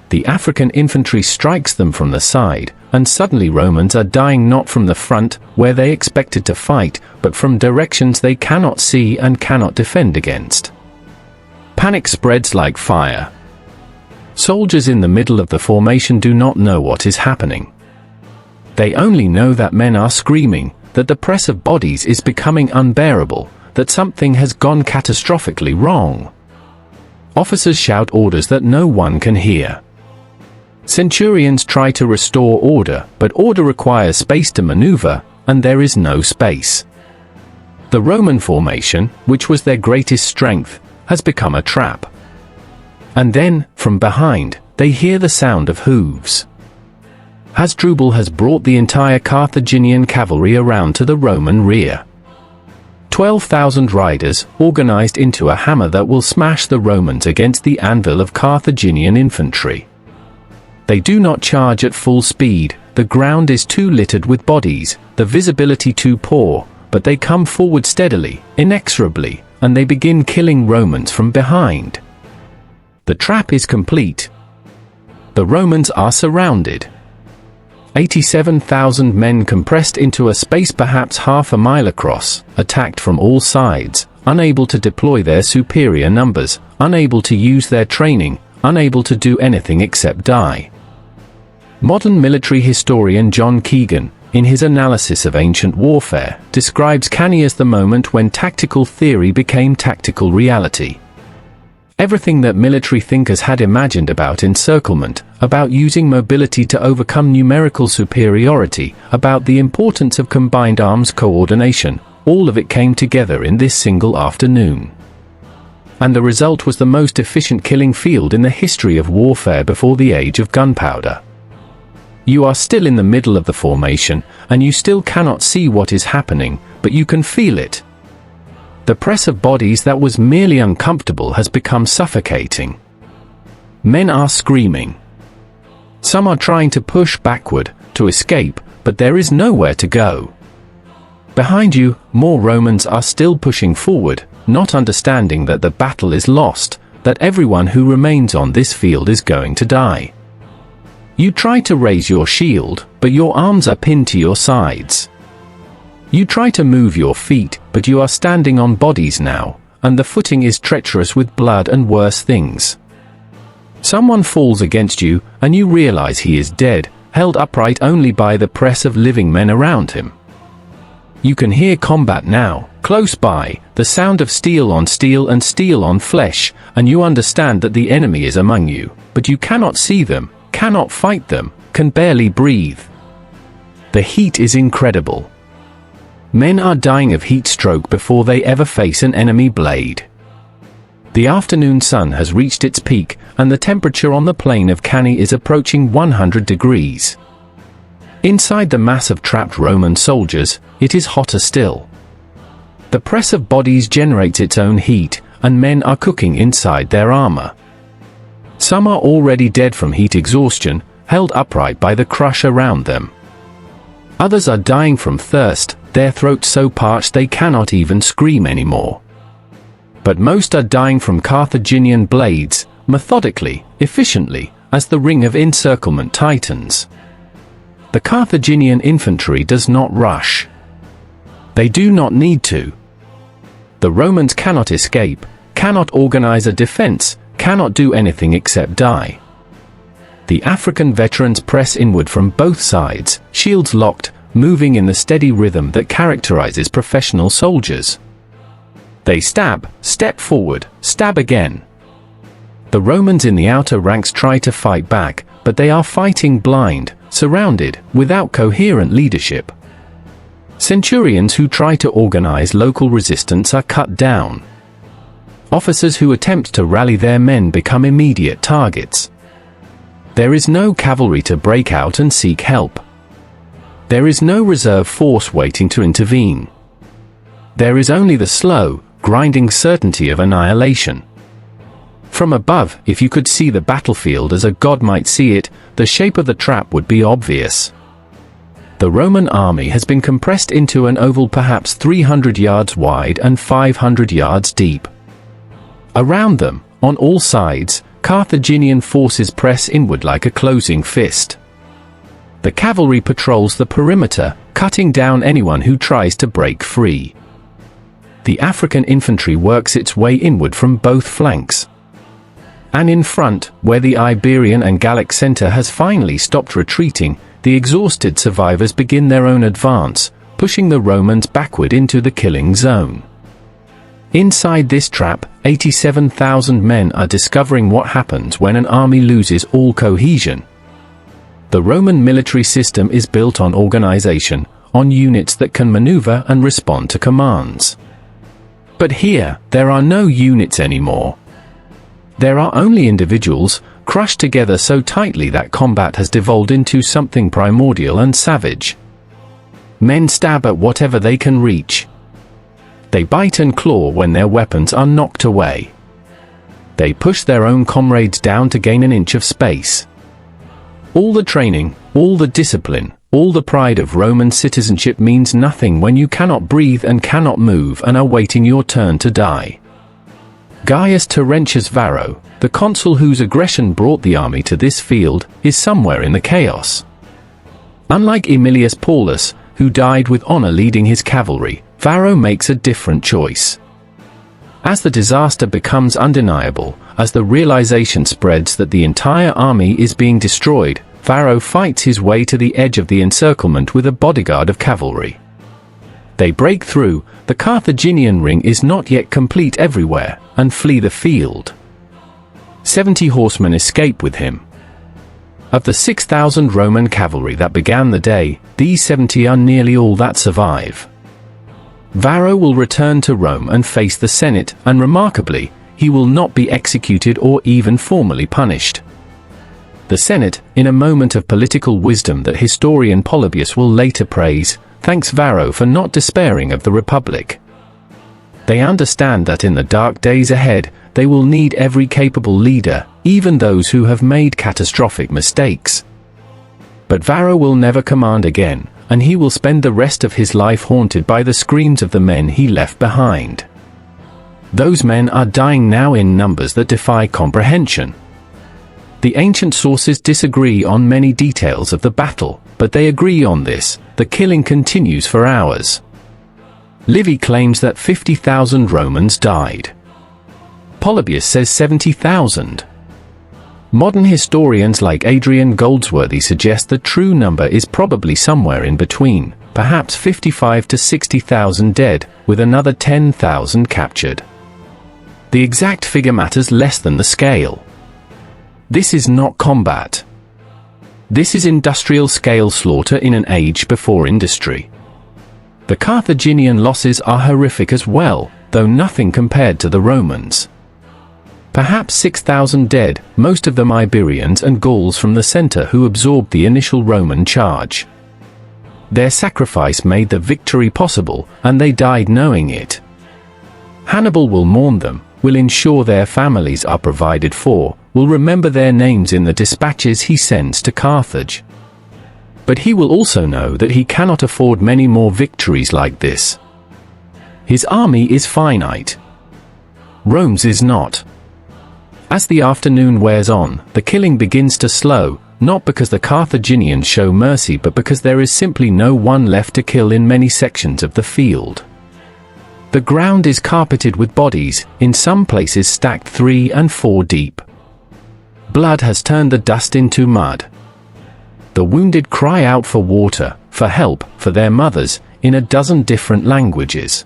The African infantry strikes them from the side, and suddenly Romans are dying not from the front, where they expected to fight, but from directions they cannot see and cannot defend against. Panic spreads like fire. Soldiers in the middle of the formation do not know what is happening. They only know that men are screaming, that the press of bodies is becoming unbearable, that something has gone catastrophically wrong. Officers shout orders that no one can hear. Centurions try to restore order, but order requires space to maneuver, and there is no space. The Roman formation, which was their greatest strength, has become a trap. And then, from behind, they hear the sound of hooves. Hasdrubal has brought the entire Carthaginian cavalry around to the Roman rear. 12,000 riders, organized into a hammer that will smash the Romans against the anvil of Carthaginian infantry. They do not charge at full speed, the ground is too littered with bodies, the visibility too poor, but they come forward steadily, inexorably, and they begin killing Romans from behind. The trap is complete. The Romans are surrounded. 87,000 men compressed into a space perhaps half a mile across, attacked from all sides, unable to deploy their superior numbers, unable to use their training, unable to do anything except die. Modern military historian John Keegan, in his analysis of ancient warfare, describes Cannae as the moment when tactical theory became tactical reality. Everything that military thinkers had imagined about encirclement, about using mobility to overcome numerical superiority, about the importance of combined arms coordination, all of it came together in this single afternoon. And the result was the most efficient killing field in the history of warfare before the age of gunpowder. You are still in the middle of the formation, and you still cannot see what is happening, but you can feel it. The press of bodies that was merely uncomfortable has become suffocating. Men are screaming. Some are trying to push backward, to escape, but there is nowhere to go. Behind you, more Romans are still pushing forward, not understanding that the battle is lost, that everyone who remains on this field is going to die. You try to raise your shield, but your arms are pinned to your sides. You try to move your feet, but you are standing on bodies now, and the footing is treacherous with blood and worse things. Someone falls against you, and you realize he is dead, held upright only by the press of living men around him. You can hear combat now, close by, the sound of steel on steel and steel on flesh, and you understand that the enemy is among you, but you cannot see them, cannot fight them, can barely breathe. The heat is incredible. Men are dying of heat stroke before they ever face an enemy blade. The afternoon sun has reached its peak, and the temperature on the plain of Cannae is approaching 100 degrees. Inside the mass of trapped Roman soldiers, it is hotter still. The press of bodies generates its own heat, and men are cooking inside their armor. Some are already dead from heat exhaustion, held upright by the crush around them. Others are dying from thirst, their throats so parched they cannot even scream anymore. But most are dying from Carthaginian blades, methodically, efficiently, as the ring of encirclement tightens. The Carthaginian infantry does not rush. They do not need to. The Romans cannot escape, cannot organize a defense, cannot do anything except die. The African veterans press inward from both sides, shields locked, moving in the steady rhythm that characterizes professional soldiers. They stab, step forward, stab again. The Romans in the outer ranks try to fight back, but they are fighting blind, surrounded, without coherent leadership. Centurions who try to organize local resistance are cut down. Officers who attempt to rally their men become immediate targets. There is no cavalry to break out and seek help. There is no reserve force waiting to intervene. There is only the slow, grinding certainty of annihilation. From above, if you could see the battlefield as a god might see it, the shape of the trap would be obvious. The Roman army has been compressed into an oval perhaps 300 yards wide and 500 yards deep. Around them, on all sides, Carthaginian forces press inward like a closing fist. The cavalry patrols the perimeter, cutting down anyone who tries to break free. The African infantry works its way inward from both flanks. And in front, where the Iberian and Gallic center has finally stopped retreating, the exhausted survivors begin their own advance, pushing the Romans backward into the killing zone. Inside this trap, 87,000 men are discovering what happens when an army loses all cohesion. The Roman military system is built on organization, on units that can maneuver and respond to commands. But here, there are no units anymore. There are only individuals, crushed together so tightly that combat has devolved into something primordial and savage. Men stab at whatever they can reach. They bite and claw when their weapons are knocked away. They push their own comrades down to gain an inch of space. All the training, all the discipline, all the pride of Roman citizenship means nothing when you cannot breathe and cannot move and are waiting your turn to die. Gaius Terentius Varro, the consul whose aggression brought the army to this field, is somewhere in the chaos. Unlike Aemilius Paulus, who died with honor leading his cavalry, Varro makes a different choice. As the disaster becomes undeniable, as the realization spreads that the entire army is being destroyed, Varro fights his way to the edge of the encirclement with a bodyguard of cavalry. They break through, the Carthaginian ring is not yet complete everywhere, and flee the field. 70 horsemen escape with him. Of the 6,000 Roman cavalry that began the day, these 70 are nearly all that survive. Varro will return to Rome and face the Senate, and remarkably, he will not be executed or even formally punished. The Senate, in a moment of political wisdom that historian Polybius will later praise, thanks Varro for not despairing of the Republic. They understand that in the dark days ahead, they will need every capable leader, even those who have made catastrophic mistakes. But Varro will never command again, and he will spend the rest of his life haunted by the screams of the men he left behind. Those men are dying now in numbers that defy comprehension. The ancient sources disagree on many details of the battle, but they agree on this: the killing continues for hours. Livy claims that 50,000 Romans died. Polybius says 70,000. Modern historians like Adrian Goldsworthy suggest the true number is probably somewhere in between, perhaps 55 to 60,000 dead, with another 10,000 captured. The exact figure matters less than the scale. This is not combat. This is industrial-scale slaughter in an age before industry. The Carthaginian losses are horrific as well, though nothing compared to the Romans. Perhaps 6,000 dead, most of them Iberians and Gauls from the center who absorbed the initial Roman charge. Their sacrifice made the victory possible, and they died knowing it. Hannibal will mourn them, will ensure their families are provided for, will remember their names in the dispatches he sends to Carthage. But he will also know that he cannot afford many more victories like this. His army is finite. Rome's is not. As the afternoon wears on, the killing begins to slow, not because the Carthaginians show mercy but because there is simply no one left to kill in many sections of the field. The ground is carpeted with bodies, in some places stacked 3 and 4 deep. Blood has turned the dust into mud. The wounded cry out for water, for help, for their mothers, in a dozen different languages.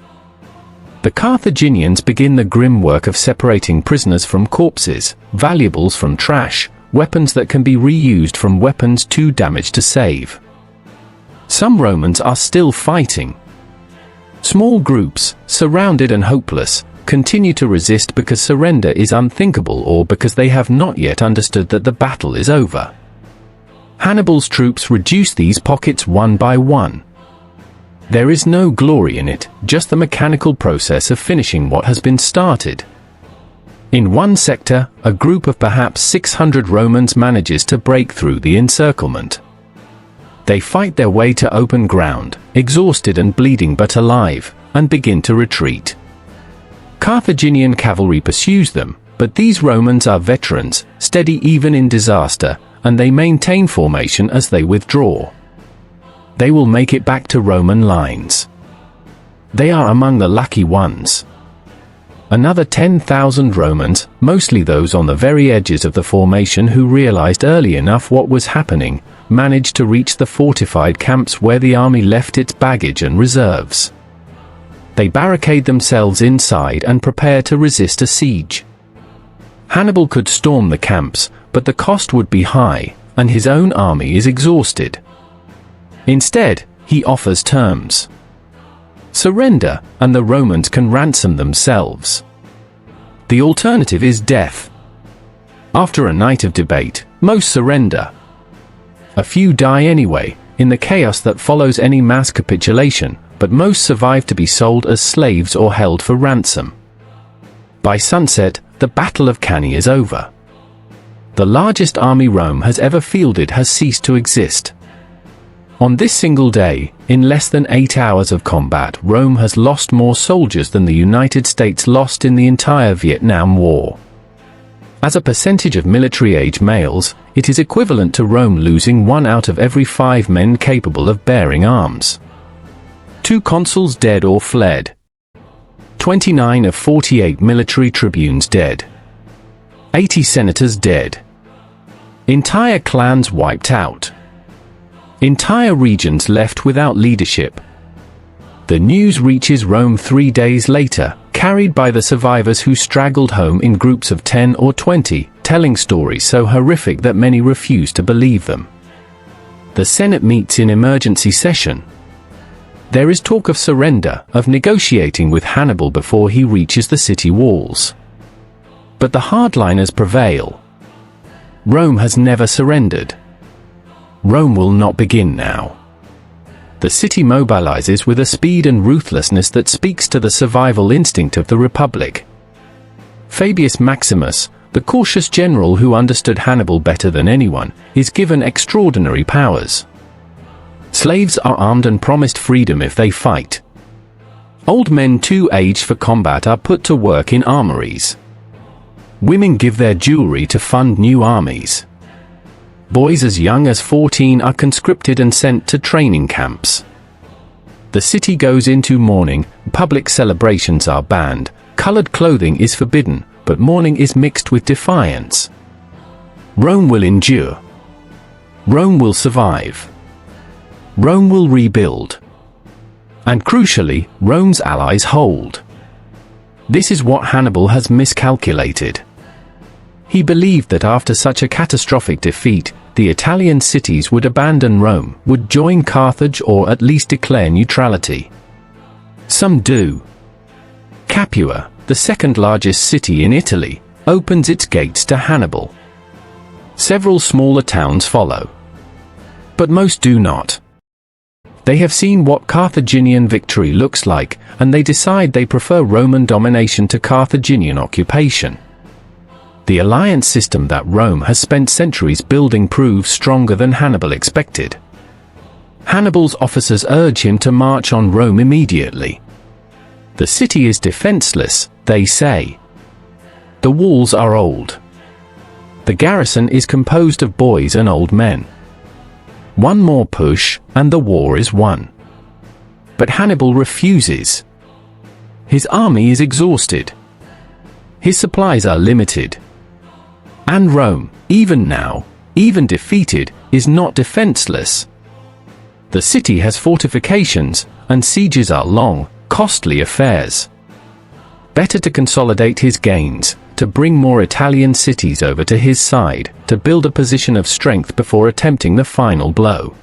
The Carthaginians begin the grim work of separating prisoners from corpses, valuables from trash, weapons that can be reused from weapons too damaged to save. Some Romans are still fighting. Small groups, surrounded and hopeless, continue to resist because surrender is unthinkable or because they have not yet understood that the battle is over. Hannibal's troops reduce these pockets one by one. There is no glory in it, just the mechanical process of finishing what has been started. In one sector, a group of perhaps 600 Romans manages to break through the encirclement. They fight their way to open ground, exhausted and bleeding but alive, and begin to retreat. Carthaginian cavalry pursues them, but these Romans are veterans, steady even in disaster, and they maintain formation as they withdraw. They will make it back to Roman lines. They are among the lucky ones. Another 10,000 Romans, mostly those on the very edges of the formation who realized early enough what was happening, managed to reach the fortified camps where the army left its baggage and reserves. They barricade themselves inside and prepare to resist a siege. Hannibal could storm the camps, but the cost would be high, and his own army is exhausted. Instead, he offers terms. Surrender, and the Romans can ransom themselves. The alternative is death. After a night of debate, most surrender. A few die anyway, in the chaos that follows any mass capitulation, but most survive to be sold as slaves or held for ransom. By sunset, the Battle of Cannae is over. The largest army Rome has ever fielded has ceased to exist. On this single day, in less than 8 hours of combat, Rome has lost more soldiers than the United States lost in the entire Vietnam War. As a percentage of military-age males, it is equivalent to Rome losing 1 out of every 5 men capable of bearing arms. 2 consuls dead or fled. 29 of 48 military tribunes dead. 80 senators dead. Entire clans wiped out. Entire regions left without leadership. The news reaches Rome 3 days later, carried by the survivors who straggled home in groups of 10 or 20, telling stories so horrific that many refuse to believe them. The Senate meets in emergency session. There is talk of surrender, of negotiating with Hannibal before he reaches the city walls. But the hardliners prevail. Rome has never surrendered. Rome will not begin now. The city mobilizes with a speed and ruthlessness that speaks to the survival instinct of the Republic. Fabius Maximus, the cautious general who understood Hannibal better than anyone, is given extraordinary powers. Slaves are armed and promised freedom if they fight. Old men too aged for combat are put to work in armories. Women give their jewelry to fund new armies. Boys as young as 14 are conscripted and sent to training camps. The city goes into mourning, public celebrations are banned, colored clothing is forbidden, but mourning is mixed with defiance. Rome will endure. Rome will survive. Rome will rebuild. And crucially, Rome's allies hold. This is what Hannibal has miscalculated. He believed that after such a catastrophic defeat, the Italian cities would abandon Rome, would join Carthage or at least declare neutrality. Some do. Capua, the second largest city in Italy, opens its gates to Hannibal. Several smaller towns follow. But most do not. They have seen what Carthaginian victory looks like, and they decide they prefer Roman domination to Carthaginian occupation. The alliance system that Rome has spent centuries building proves stronger than Hannibal expected. Hannibal's officers urge him to march on Rome immediately. The city is defenseless, they say. The walls are old. The garrison is composed of boys and old men. One more push, and the war is won. But Hannibal refuses. His army is exhausted. His supplies are limited. And Rome, even now, even defeated, is not defenseless. The city has fortifications, and sieges are long, costly affairs. Better to consolidate his gains, to bring more Italian cities over to his side, to build a position of strength before attempting the final blow.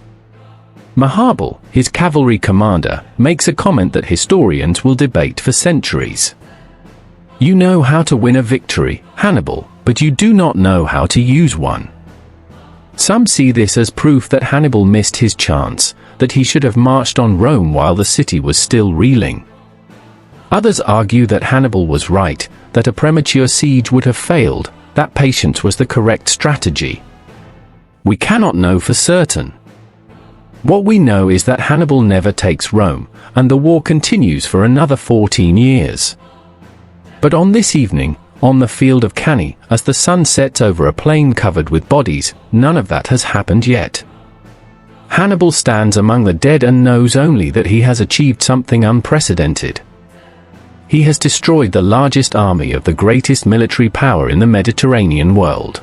Hannibal, his cavalry commander, makes a comment that historians will debate for centuries. You know how to win a victory, Hannibal, but you do not know how to use one. Some see this as proof that Hannibal missed his chance, that he should have marched on Rome while the city was still reeling. Others argue that Hannibal was right, that a premature siege would have failed, that patience was the correct strategy. We cannot know for certain. What we know is that Hannibal never takes Rome, and the war continues for another 14 years. But on this evening, on the field of Cannae, as the sun sets over a plain covered with bodies, none of that has happened yet. Hannibal stands among the dead and knows only that he has achieved something unprecedented. He has destroyed the largest army of the greatest military power in the Mediterranean world.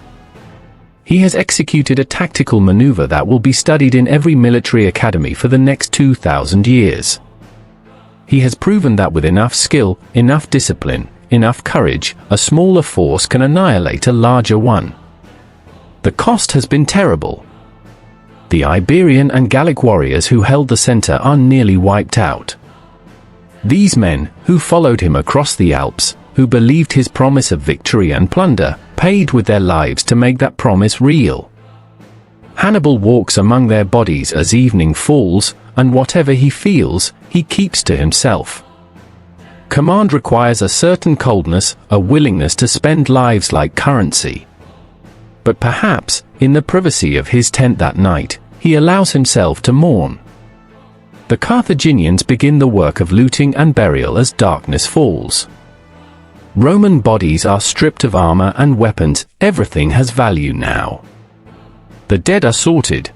He has executed a tactical maneuver that will be studied in every military academy for the next 2,000 years. He has proven that with enough skill, enough discipline, enough courage, a smaller force can annihilate a larger one. The cost has been terrible. The Iberian and Gallic warriors who held the center are nearly wiped out. These men, who followed him across the Alps, who believed his promise of victory and plunder, paid with their lives to make that promise real. Hannibal walks among their bodies as evening falls, and whatever he feels, he keeps to himself. Command requires a certain coldness, a willingness to spend lives like currency. But perhaps, in the privacy of his tent that night, he allows himself to mourn. The Carthaginians begin the work of looting and burial as darkness falls. Roman bodies are stripped of armor and weapons, everything has value now. The dead are sorted.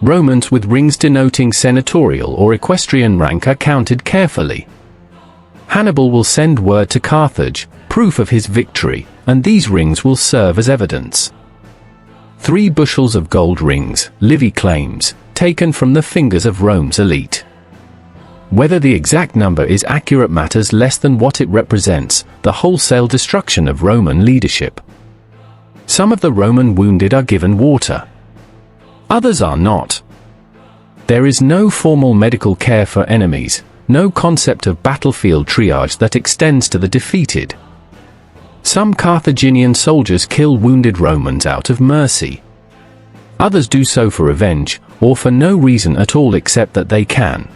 Romans with rings denoting senatorial or equestrian rank are counted carefully. Hannibal will send word to Carthage, proof of his victory, and these rings will serve as evidence. 3 bushels of gold rings, Livy claims, taken from the fingers of Rome's elite. Whether the exact number is accurate matters less than what it represents, the wholesale destruction of Roman leadership. Some of the Roman wounded are given water. Others are not. There is no formal medical care for enemies, no concept of battlefield triage that extends to the defeated. Some Carthaginian soldiers kill wounded Romans out of mercy. Others do so for revenge, or for no reason at all except that they can.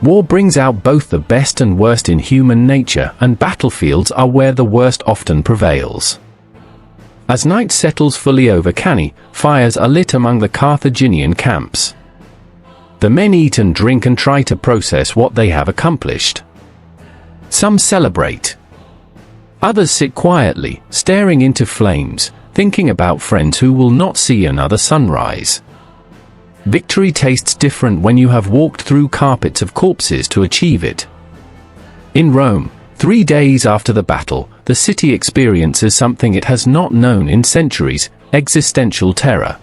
War brings out both the best and worst in human nature, and battlefields are where the worst often prevails. As night settles fully over Cannae, fires are lit among the Carthaginian camps. The men eat and drink and try to process what they have accomplished. Some celebrate. Others sit quietly, staring into flames, thinking about friends who will not see another sunrise. Victory tastes different when you have walked through carpets of corpses to achieve it. In Rome, 3 days after the battle, the city experiences something it has not known in centuries: existential terror.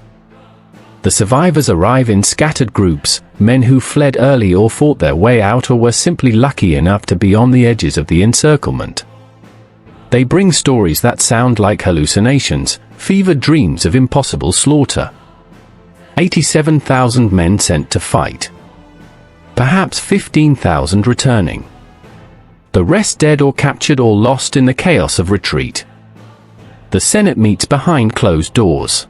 The survivors arrive in scattered groups, men who fled early or fought their way out or were simply lucky enough to be on the edges of the encirclement. They bring stories that sound like hallucinations, fevered dreams of impossible slaughter. 87,000 men sent to fight. Perhaps 15,000 returning. The rest dead or captured or lost in the chaos of retreat. The Senate meets behind closed doors.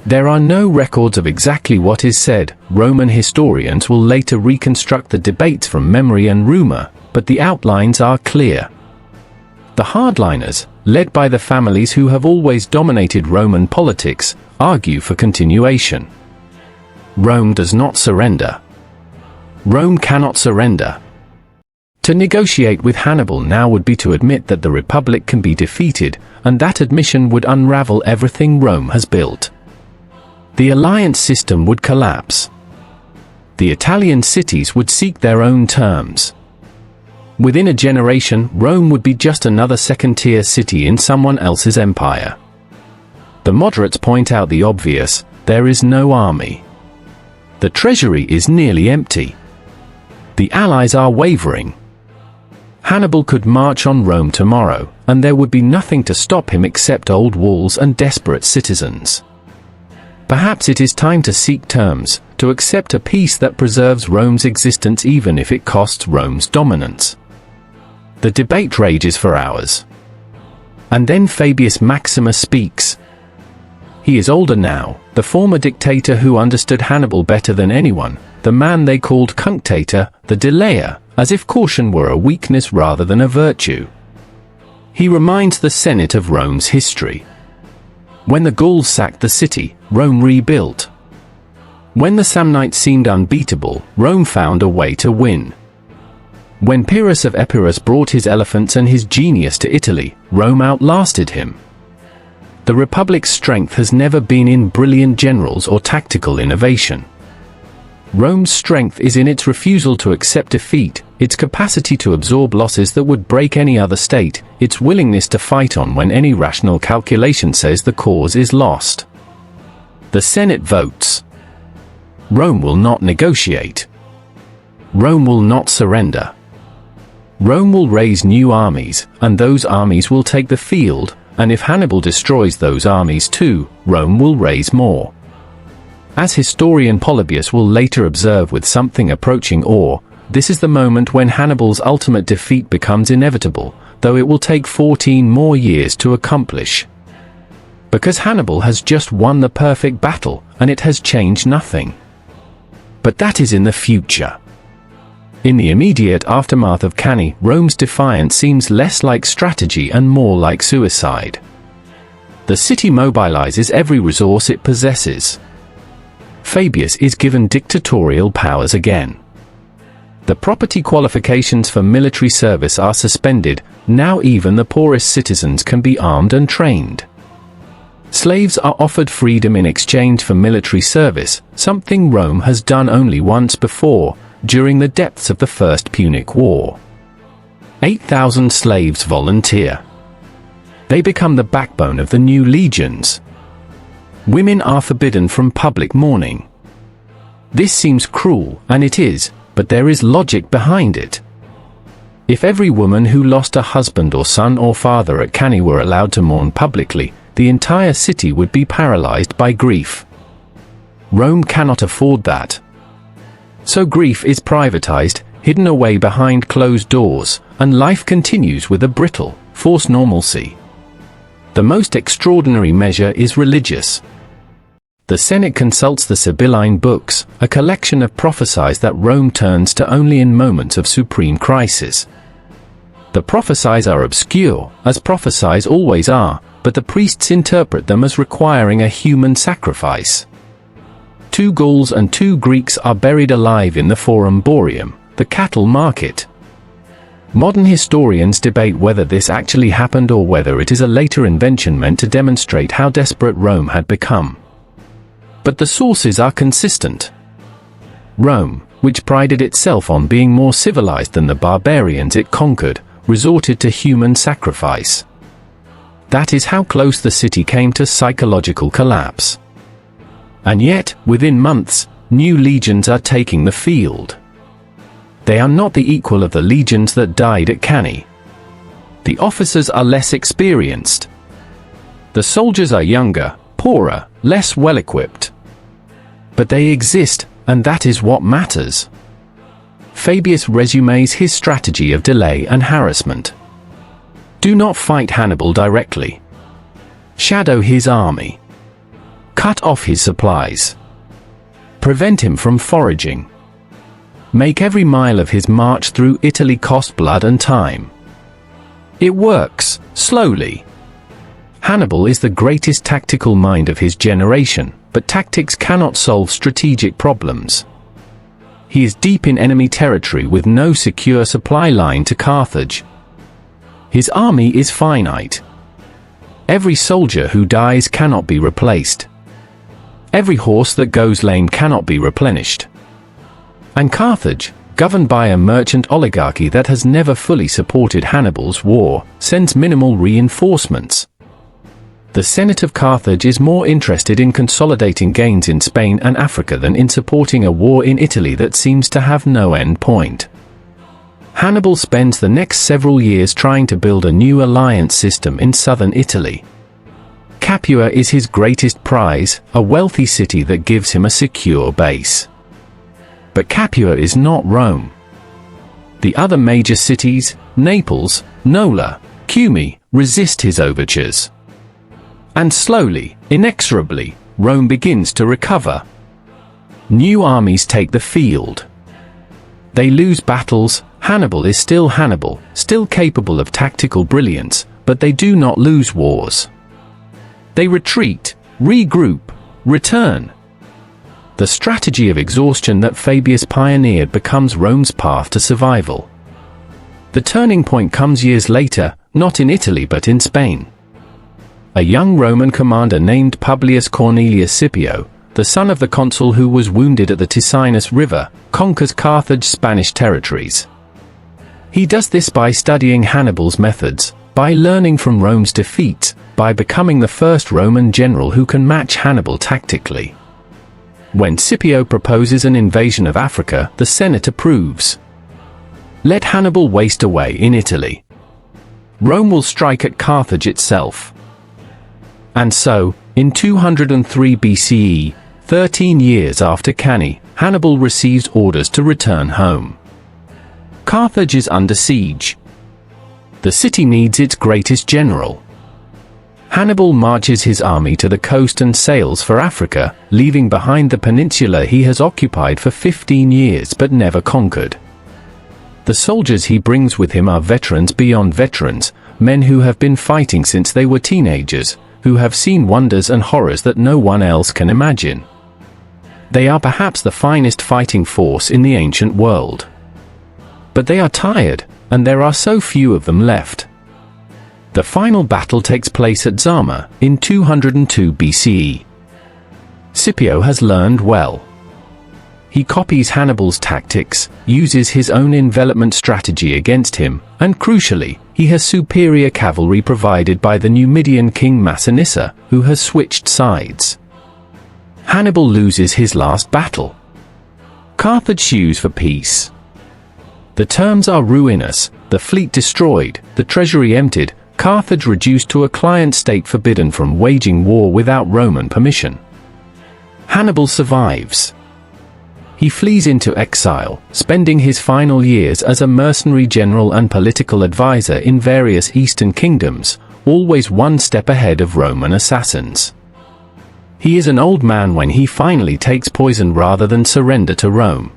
There are no records of exactly what is said. Roman historians will later reconstruct the debates from memory and rumor, but the outlines are clear. The hardliners, led by the families who have always dominated Roman politics, argue for continuation. Rome does not surrender. Rome cannot surrender. To negotiate with Hannibal now would be to admit that the Republic can be defeated, and that admission would unravel everything Rome has built. The alliance system would collapse. The Italian cities would seek their own terms. Within a generation, Rome would be just another second-tier city in someone else's empire. The moderates point out the obvious: there is no army. The treasury is nearly empty. The allies are wavering. Hannibal could march on Rome tomorrow, and there would be nothing to stop him except old walls and desperate citizens. Perhaps it is time to seek terms, to accept a peace that preserves Rome's existence even if it costs Rome's dominance. The debate rages for hours. And then Fabius Maximus speaks. He is older now, the former dictator who understood Hannibal better than anyone, the man they called cunctator, the delayer, as if caution were a weakness rather than a virtue. He reminds the Senate of Rome's history. When the Gauls sacked the city, Rome rebuilt. When the Samnites seemed unbeatable, Rome found a way to win. When Pyrrhus of Epirus brought his elephants and his genius to Italy, Rome outlasted him. The Republic's strength has never been in brilliant generals or tactical innovation. Rome's strength is in its refusal to accept defeat, its capacity to absorb losses that would break any other state, its willingness to fight on when any rational calculation says the cause is lost. The Senate votes. Rome will not negotiate. Rome will not surrender. Rome will raise new armies, and those armies will take the field, and if Hannibal destroys those armies too, Rome will raise more. As historian Polybius will later observe with something approaching awe, this is the moment when Hannibal's ultimate defeat becomes inevitable, though it will take 14 more years to accomplish. Because Hannibal has just won the perfect battle, and it has changed nothing. But that is in the future. In the immediate aftermath of Cannae, Rome's defiance seems less like strategy and more like suicide. The city mobilizes every resource it possesses. Fabius is given dictatorial powers again. The property qualifications for military service are suspended, now even the poorest citizens can be armed and trained. Slaves are offered freedom in exchange for military service, something Rome has done only once before, during the depths of the First Punic War. 8,000 slaves volunteer. They become the backbone of the new legions. Women are forbidden from public mourning. This seems cruel, and it is, but there is logic behind it. If every woman who lost a husband or son or father at Cannae were allowed to mourn publicly, the entire city would be paralyzed by grief. Rome cannot afford that. So grief is privatized, hidden away behind closed doors, and life continues with a brittle, forced normalcy. The most extraordinary measure is religious. The Senate consults the Sibylline books, a collection of prophecies that Rome turns to only in moments of supreme crisis. The prophecies are obscure, as prophecies always are, but the priests interpret them as requiring a human sacrifice. 2 Gauls and 2 Greeks are buried alive in the Forum Boarium, the cattle market. Modern historians debate whether this actually happened or whether it is a later invention meant to demonstrate how desperate Rome had become. But the sources are consistent. Rome, which prided itself on being more civilized than the barbarians it conquered, resorted to human sacrifice. That is how close the city came to psychological collapse. And yet, within months, new legions are taking the field. They are not the equal of the legions that died at Cannae. The officers are less experienced. The soldiers are younger, poorer, less well-equipped. But they exist, and that is what matters. Fabius resumes his strategy of delay and harassment. Do not fight Hannibal directly. Shadow his army. Cut off his supplies. Prevent him from foraging. Make every mile of his march through Italy cost blood and time. It works, slowly. Hannibal is the greatest tactical mind of his generation, but tactics cannot solve strategic problems. He is deep in enemy territory with no secure supply line to Carthage. His army is finite. Every soldier who dies cannot be replaced. Every horse that goes lame cannot be replenished. And Carthage, governed by a merchant oligarchy that has never fully supported Hannibal's war, sends minimal reinforcements. The Senate of Carthage is more interested in consolidating gains in Spain and Africa than in supporting a war in Italy that seems to have no end point. Hannibal spends the next several years trying to build a new alliance system in southern Italy. Capua is his greatest prize, a wealthy city that gives him a secure base. But Capua is not Rome. The other major cities, Naples, Nola, Cumae, resist his overtures. And slowly, inexorably, Rome begins to recover. New armies take the field. They lose battles. Hannibal is still Hannibal, still capable of tactical brilliance, but they do not lose wars. They retreat, regroup, return. The strategy of exhaustion that Fabius pioneered becomes Rome's path to survival. The turning point comes years later, not in Italy but in Spain. A young Roman commander named Publius Cornelius Scipio, the son of the consul who was wounded at the Ticinus River, conquers Carthage's Spanish territories. He does this by studying Hannibal's methods, by learning from Rome's defeats, by becoming the first Roman general who can match Hannibal tactically. When Scipio proposes an invasion of Africa, the Senate approves. Let Hannibal waste away in Italy. Rome will strike at Carthage itself. And so, in 203 BCE, 13 years after Cannae, Hannibal receives orders to return home. Carthage is under siege. The city needs its greatest general. Hannibal marches his army to the coast and sails for Africa, leaving behind the peninsula he has occupied for 15 years but never conquered. The soldiers he brings with him are veterans beyond veterans, men who have been fighting since they were teenagers, who have seen wonders and horrors that no one else can imagine. They are perhaps the finest fighting force in the ancient world. But they are tired, and there are so few of them left. The final battle takes place at Zama, in 202 BCE. Scipio has learned well. He copies Hannibal's tactics, uses his own envelopment strategy against him, and crucially, he has superior cavalry provided by the Numidian king Massinissa, who has switched sides. Hannibal loses his last battle. Carthage sues for peace. The terms are ruinous, the fleet destroyed, the treasury emptied, Carthage reduced to a client state forbidden from waging war without Roman permission. Hannibal survives. He flees into exile, spending his final years as a mercenary general and political advisor in various eastern kingdoms, always one step ahead of Roman assassins. He is an old man when he finally takes poison rather than surrender to Rome.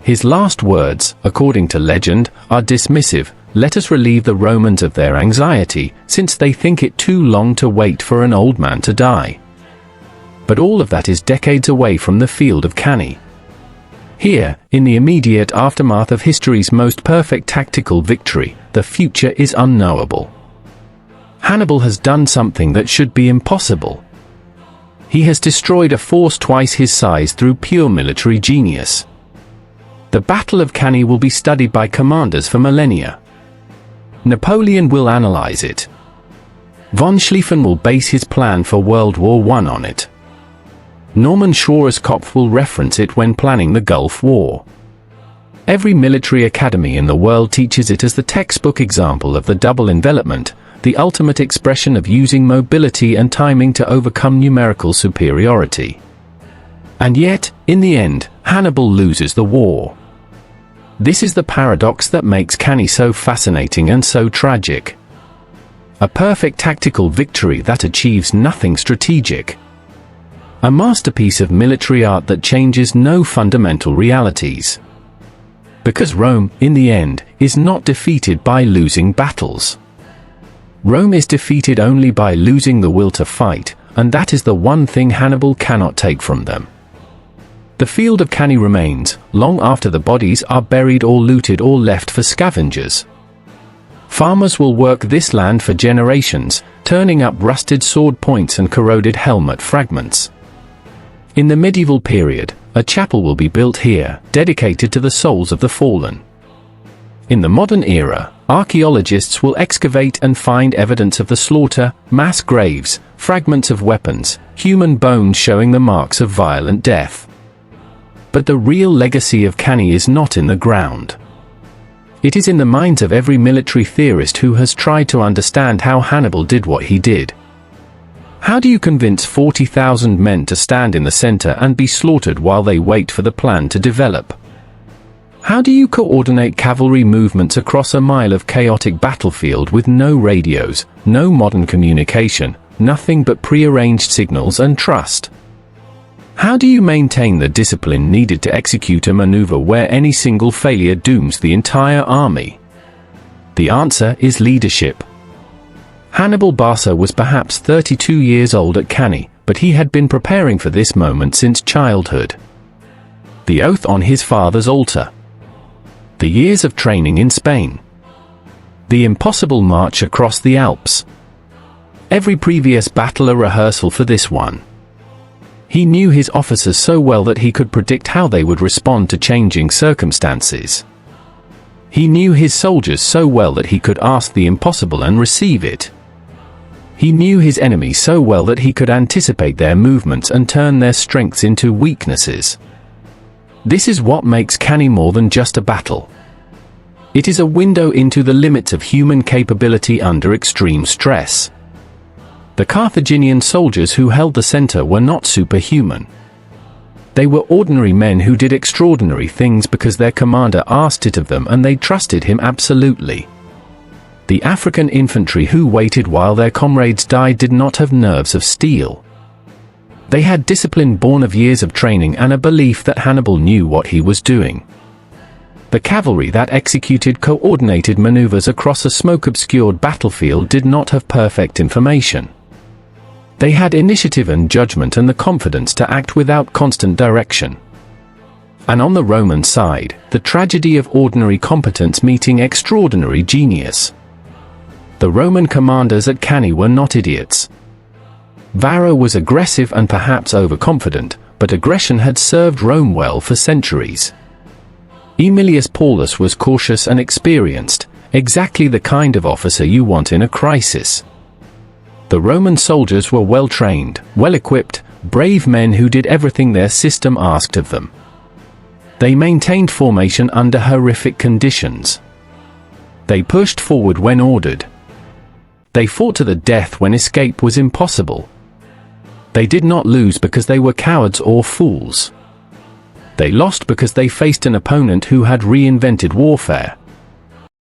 His last words, according to legend, are dismissive: "Let us relieve the Romans of their anxiety, since they think it too long to wait for an old man to die." But all of that is decades away from the field of Cannae. Here, in the immediate aftermath of history's most perfect tactical victory, the future is unknowable. Hannibal has done something that should be impossible. He has destroyed a force twice his size through pure military genius. The Battle of Cannae will be studied by commanders for millennia. Napoleon will analyze it. Von Schlieffen will base his plan for World War I on it. Norman Schwarzkopf will reference it when planning the Gulf War. Every military academy in the world teaches it as the textbook example of the double envelopment, the ultimate expression of using mobility and timing to overcome numerical superiority. And yet, in the end, Hannibal loses the war. This is the paradox that makes Cannae so fascinating and so tragic. A perfect tactical victory that achieves nothing strategic. A masterpiece of military art that changes no fundamental realities. Because Rome, in the end, is not defeated by losing battles. Rome is defeated only by losing the will to fight, and that is the one thing Hannibal cannot take from them. The field of Cannae remains, long after the bodies are buried or looted or left for scavengers. Farmers will work this land for generations, turning up rusted sword points and corroded helmet fragments. In the medieval period, a chapel will be built here, dedicated to the souls of the fallen. In the modern era, archaeologists will excavate and find evidence of the slaughter, mass graves, fragments of weapons, human bones showing the marks of violent death. But the real legacy of Cannae is not in the ground. It is in the minds of every military theorist who has tried to understand how Hannibal did what he did. How do you convince 40,000 men to stand in the center and be slaughtered while they wait for the plan to develop? How do you coordinate cavalry movements across a mile of chaotic battlefield with no radios, no modern communication, nothing but pre-arranged signals and trust? How do you maintain the discipline needed to execute a maneuver where any single failure dooms the entire army? The answer is leadership. Hannibal Barca was perhaps 32 years old at Cannae, but he had been preparing for this moment since childhood. The oath on his father's altar. The years of training in Spain. The impossible march across the Alps. Every previous battle a rehearsal for this one. He knew his officers so well that he could predict how they would respond to changing circumstances. He knew his soldiers so well that he could ask the impossible and receive it. He knew his enemy so well that he could anticipate their movements and turn their strengths into weaknesses. This is what makes Cannae more than just a battle. It is a window into the limits of human capability under extreme stress. The Carthaginian soldiers who held the center were not superhuman. They were ordinary men who did extraordinary things because their commander asked it of them and they trusted him absolutely. The African infantry who waited while their comrades died did not have nerves of steel. They had discipline born of years of training and a belief that Hannibal knew what he was doing. The cavalry that executed coordinated maneuvers across a smoke-obscured battlefield did not have perfect information. They had initiative and judgment and the confidence to act without constant direction. And on the Roman side, the tragedy of ordinary competence meeting extraordinary genius. The Roman commanders at Cannae were not idiots. Varro was aggressive and perhaps overconfident, but aggression had served Rome well for centuries. Aemilius Paulus was cautious and experienced, exactly the kind of officer you want in a crisis. The Roman soldiers were well-trained, well-equipped, brave men who did everything their system asked of them. They maintained formation under horrific conditions. They pushed forward when ordered. They fought to the death when escape was impossible. They did not lose because they were cowards or fools. They lost because they faced an opponent who had reinvented warfare.